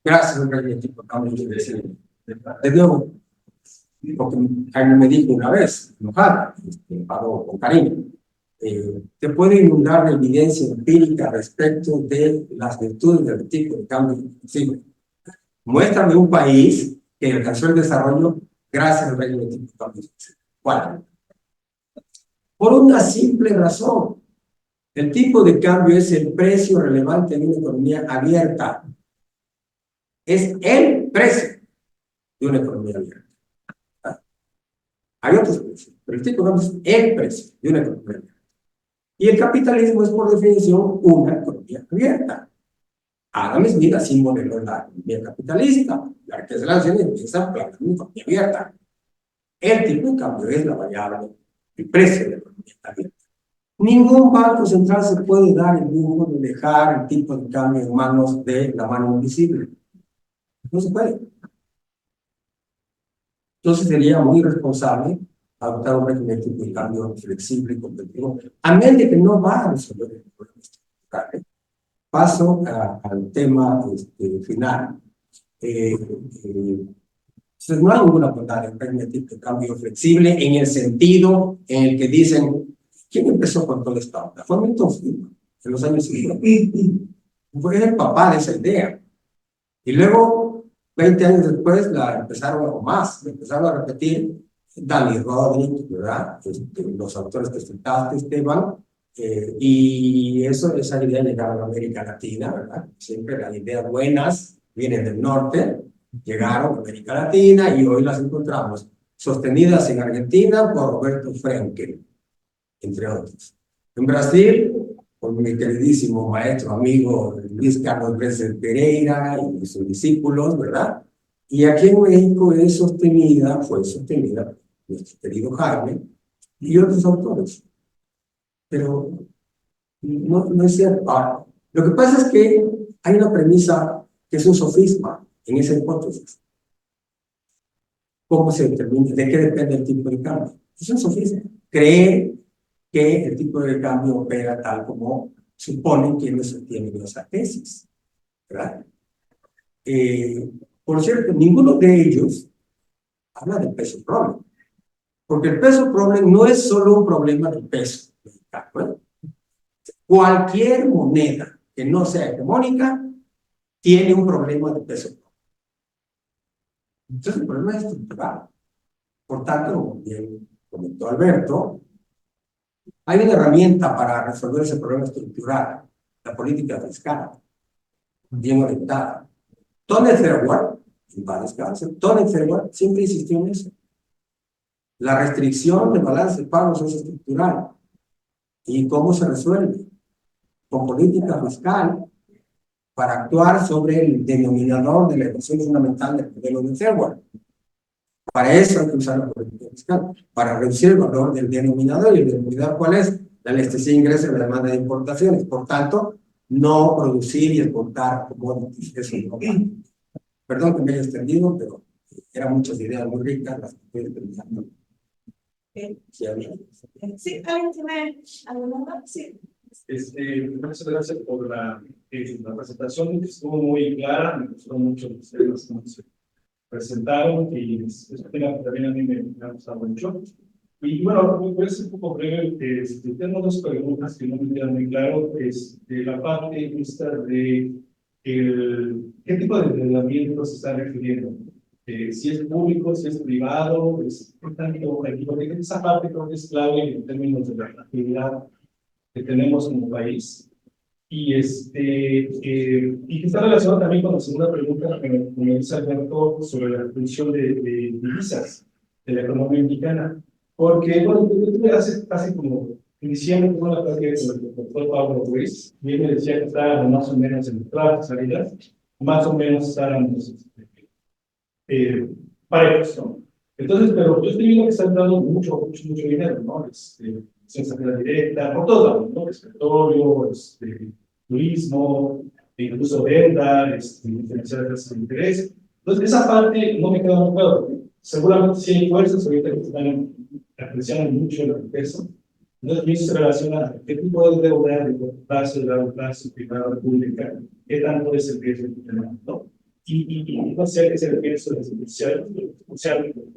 Gracias a un régimen tipo de cambio flexible. De nuevo, porque Jaime me dijo una vez, enojada, habló con cariño, te puede inundar de evidencia empírica respecto de las virtudes del tipo de cambio flexible. Muéstrame un país que alcanzó el desarrollo gracias al régimen tipo de cambio flexible. ¿Cuál? Por una simple razón. El tipo de cambio es el precio relevante en una economía abierta. Es el precio de una economía abierta. Hay otros precios, pero el tipo de cambio es el precio de una economía abierta. Y el capitalismo es, por definición, una economía abierta. Adam Smith así modeló la economía capitalista. La riqueza de la nación empieza a plantear una economía abierta. El tipo de cambio es la variable, el precio de la economía abierta. Ningún banco central se puede dar el lujo de dejar el tipo de cambio en manos de la mano invisible. No se puede. Entonces sería muy irresponsable adoptar un régimen de tipo de cambio flexible y competitivo, a menos de que no va a resolver el problema estructural. Paso al tema final. Entonces no hay ninguna bondad en régimen de tipo de cambio flexible en el sentido en el que dicen, ¿quién empezó con todo esto? Fue Milton Friedman en los años 50. Fue el papá de esa idea. Y luego, 20 años después, empezaron a repetir Danny Rodrik, ¿verdad? Los autores que citaste, Esteban, y esa idea llegaron a América Latina, ¿verdad? Siempre las ideas buenas vienen del norte, llegaron a América Latina y hoy las encontramos sostenidas en Argentina por Roberto Frenkel, entre otros. En Brasil, por mi queridísimo maestro, amigo Luis Carlos Bresser Pereira y sus discípulos, ¿verdad? Y aquí en México fue sostenida por nuestro querido Jaime y otros autores. Pero no es cierto. Ahora, lo que pasa es que hay una premisa que es un sofisma en esa hipótesis. ¿Cómo se determina? ¿De qué depende el tipo de cambio? Es un sofisma. Creer que el tipo de cambio opera tal como suponen quienes sostienen esa tesis, ¿verdad? Por cierto, ninguno de ellos habla del peso problem, porque el peso problem no es solo un problema del peso, ¿verdad? Cualquier moneda que no sea hegemónica tiene un problema de peso problem. Entonces el problema es estructural. Por tanto, como bien comentó Alberto, hay una herramienta para resolver ese problema estructural, la política fiscal, bien orientada. Tony Thurgood, en paz descanse, Tony Thurgood siempre insistió en eso. La restricción de balance de pagos es estructural. ¿Y cómo se resuelve? Con política fiscal para actuar sobre el denominador de la ecuación fundamental del modelo de Thurgood. Para eso hay que usar la política fiscal, para reducir el valor del denominador. ¿Y el denominador cuál es? La anestesia de ingresos y la demanda de importaciones. Por tanto, no producir y exportar commodities. Eso no va. Perdón que me haya extendido, pero eran muchas ideas muy ricas las que estoy pensando. Sí, ¿alguien tiene alguna duda? Sí. Muchas gracias por la presentación, que estuvo muy clara, me gustó mucho los temas que nos presentaron y es un tema que también a mí me ha gustado mucho. Y bueno, voy a ser un poco breve. Tengo dos preguntas que no me quedan muy claro. La parte esta de qué tipo de endeudamiento se está refiriendo. Si es público, si es privado, qué tanto aquí, porque esa parte creo que es clave en términos de la actividad que tenemos como país. Y que está relacionado también con la segunda pregunta que me dice Alberto sobre la función de divisas de la economía mexicana. Porque, bueno, yo hace como en diciembre tuve una plática con el doctor Pablo Ruiz, y él me decía que estábamos más o menos en entradas y salidas, más o menos estábamos parejos, ¿no? Entonces, pero yo estoy viendo que están dando mucho dinero, ¿no? extranjera directa, por todos lados, ¿no? Petróleo, turismo, incluso venta, diferenciar tasas de interés. Entonces, esa parte no me queda muy claro. Seguramente sí hay fuerzas ahorita que están apreciando mucho el peso. Entonces, eso se relaciona a qué tipo de deuda, de corto plazo, de largo plazo, privada, pública, qué tanto es el riesgo que tenemos, ¿no? Y no sé qué es el riesgo social,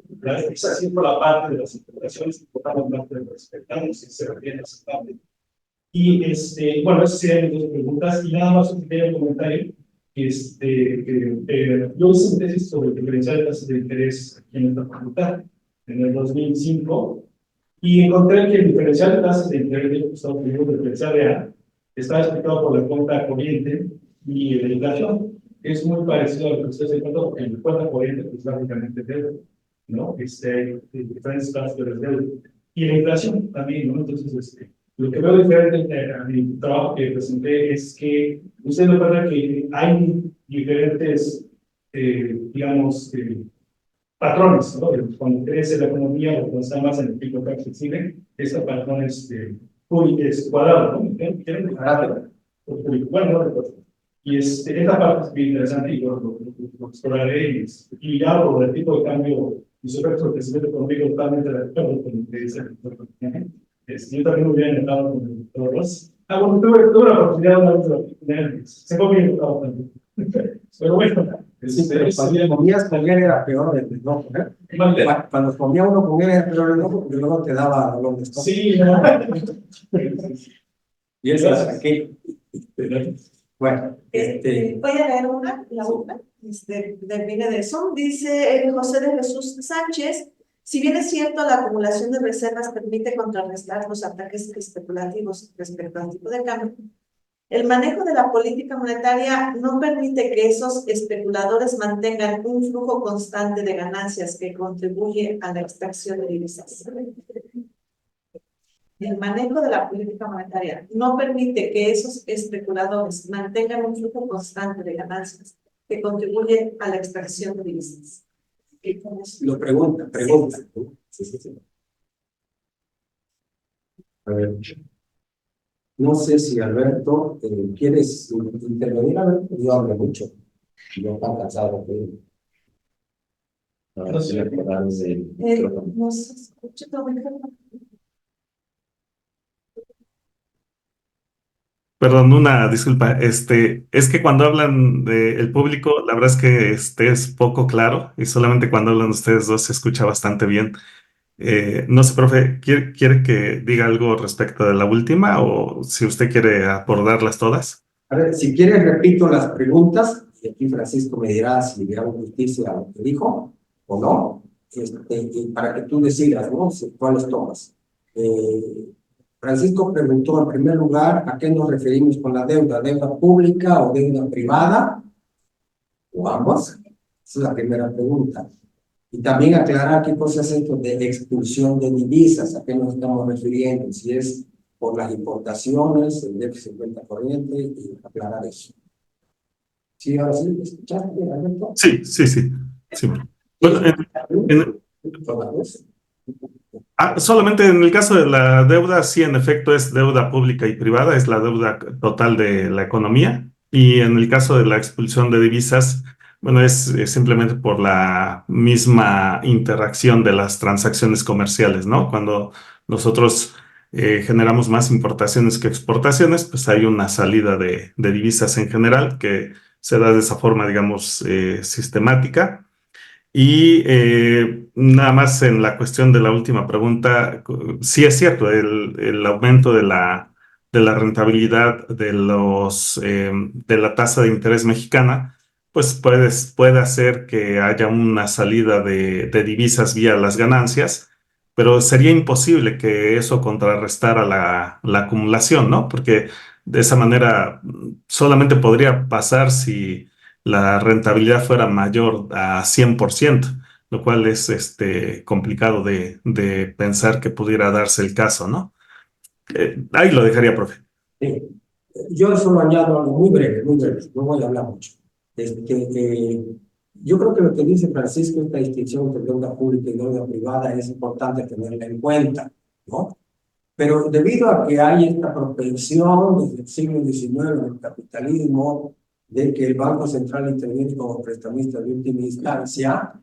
¿verdad? Es así por la parte de las importaciones que por la parte de los respetamos y se refiere aceptable. Y bueno, esas serían mis dos preguntas. Y nada más un pequeño comentario. Yo hice un tesis sobre el diferencial de tasas de interés aquí en esta facultad en el 2005 y encontré que el diferencial de tasas de interés de los Estados Unidos, el diferencial real, está explicado por la cuenta corriente y la inflación. Es muy parecido a lo que ustedes encuentran porque en la cuenta corriente, pues básicamente deuda, ¿no? Hay diferentes tasas de deuda. Y la inflación también, ¿no? Entonces, lo que veo diferente a mi trabajo que presenté es que usted recuerda que hay diferentes, digamos, patrones, ¿no? Cuando crece la economía o cuando está más en el pico que accesible, este patrón es cuadrado, ¿no? ¿Quieren dejar? Bueno, no, y esta parte es bien interesante y yo lo exploraré y ya por el tipo de cambio y su efecto del crecimiento económico totalmente de acuerdo con lo que dice el doctor. Yo también muy bien enojado con el doctor Ross. Bueno, tuve la oportunidad de tener, se fue bien enojado también. Pero bueno, Cuando comías con él era peor el enojo, ¿eh? Cuando comía uno con él era peor el enojo porque luego te daba dolor de estómago. sí, no. Y eso es aquí. Bueno, voy a leer la una, viene de eso. Dice José de Jesús Sánchez, si bien es cierto, la acumulación de reservas permite contrarrestar los ataques especulativos respecto al tipo de cambio, el manejo de la política monetaria no permite que esos especuladores mantengan un flujo constante de ganancias que contribuye a la extracción de divisas. El manejo de la política monetaria no permite que esos especuladores mantengan un flujo constante de ganancias que contribuye a la extracción de divisas. lo pregunta. Sí. A ver. No sé si Alberto, ¿quieres intervenir, Alberto? Yo hablo mucho. Yo estoy cansado. No sé. No se escucha todo bien. Perdón, una disculpa. Es que cuando hablan el público, la verdad es que es poco claro y solamente cuando hablan ustedes dos se escucha bastante bien. No sé, profe, ¿quiere que diga algo respecto de la última o si usted quiere abordarlas todas? A ver, si quieres repito las preguntas y aquí Francisco me dirá si le hago justicia a lo que dijo o no, y para que tú decidas, ¿no? ¿Cuáles tomas? Francisco preguntó en primer lugar a qué nos referimos con la deuda pública o deuda privada, o ambos. Esa es la primera pregunta. Y también aclarar qué cosa es esto de expulsión de divisas, a qué nos estamos refiriendo, si es por las importaciones, el déficit de cuenta corriente, y aclarar eso. ¿Sí, ahora sí? ¿Escuchaste, Alberto? Sí. Bueno, solamente en el caso de la deuda, sí, en efecto es deuda pública y privada, es la deuda total de la economía. Y en el caso de la expulsión de divisas, bueno, es simplemente por la misma interacción de las transacciones comerciales, ¿no? Cuando nosotros generamos más importaciones que exportaciones, pues hay una salida de divisas en general que se da de esa forma, digamos, sistemática. Y nada más en la cuestión de la última pregunta, sí es cierto, el aumento de la rentabilidad de la tasa de interés mexicana, pues puede hacer que haya una salida de divisas vía las ganancias, pero sería imposible que eso contrarrestara la acumulación, ¿no? Porque de esa manera solamente podría pasar si la rentabilidad fuera mayor a 100%, lo cual es complicado de pensar que pudiera darse el caso, ¿no? Ahí lo dejaría, profe. Sí. Yo solo añado algo muy breve, no voy a hablar mucho. Yo creo que lo que dice Francisco, esta distinción entre deuda pública y deuda privada, es importante tenerla en cuenta, ¿no? Pero debido a que hay esta propensión desde el siglo XIX del capitalismo de que el Banco Central interviene como prestamista de última instancia,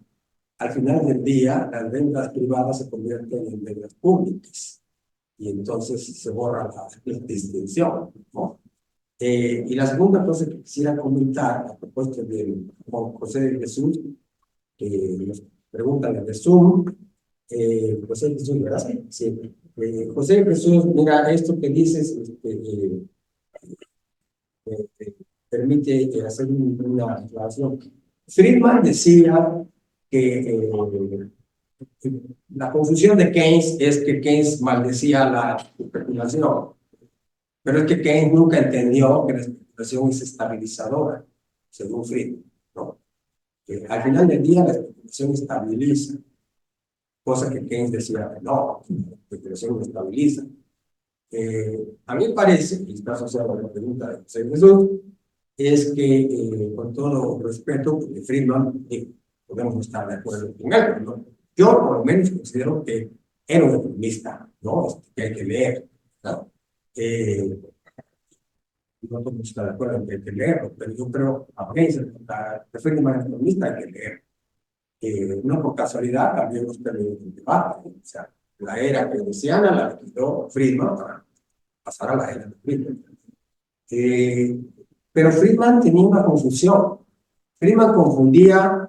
al final del día las deudas privadas se convierten en deudas públicas y entonces se borra la distinción, ¿no? Y la segunda cosa que quisiera comentar a propósito de Juan José de Jesús, que nos preguntan desde Zoom, José de Jesús, ¿verdad? Sí. José de Jesús, mira, esto que dices permite hacer una aclaración. Friedman decía que la confusión de Keynes es que Keynes maldecía la especulación, pero es que Keynes nunca entendió que la especulación es estabilizadora, según Friedman, ¿no? Al final del día la especulación estabiliza, cosa que Keynes decía, no, la especulación no estabiliza. A mí me parece, y está asociado a la pregunta de José Jesús, es que, con todo respeto, porque Friedman, podemos estar de acuerdo con él, ¿no? Yo por lo menos considero que era un economista, ¿no? Que hay que leer, ¿no? No podemos estar de acuerdo en que hay que leerlo, pero yo creo, a Friedman es economista, hay que leer. No por casualidad, también los términos del debate, o sea, la era keynesiana la quitó Friedman para pasar a la era de Friedman. Pero Friedman tenía una confusión. Friedman confundía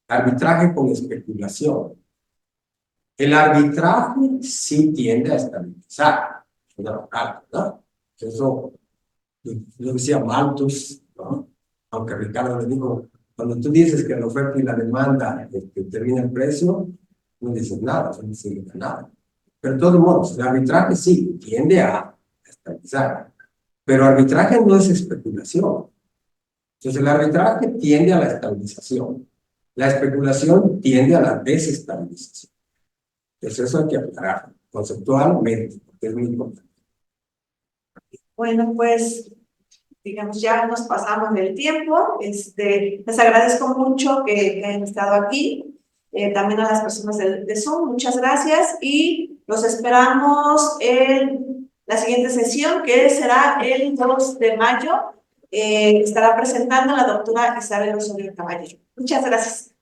arbitraje con especulación. El arbitraje sí tiende a estabilizar, ¿no? Eso lo decía Malthus, ¿no? Aunque Ricardo le dijo, cuando tú dices que la oferta y la demanda determina el precio, no dices nada, no significa nada. Pero de todos modos, el arbitraje sí tiende a estabilizar, pero arbitraje no es especulación. Entonces el arbitraje tiende a la estabilización, la especulación tiende a la desestabilización. Entonces eso hay que aclarar conceptualmente, porque es muy importante. Bueno, pues, digamos, ya nos pasamos del tiempo. Les agradezco mucho que hayan estado aquí. También a las personas de Zoom, muchas gracias. Y los esperamos en la siguiente sesión, que será el 2 de mayo. Estará presentando la doctora Isabel Osorio Caballero. Muchas gracias.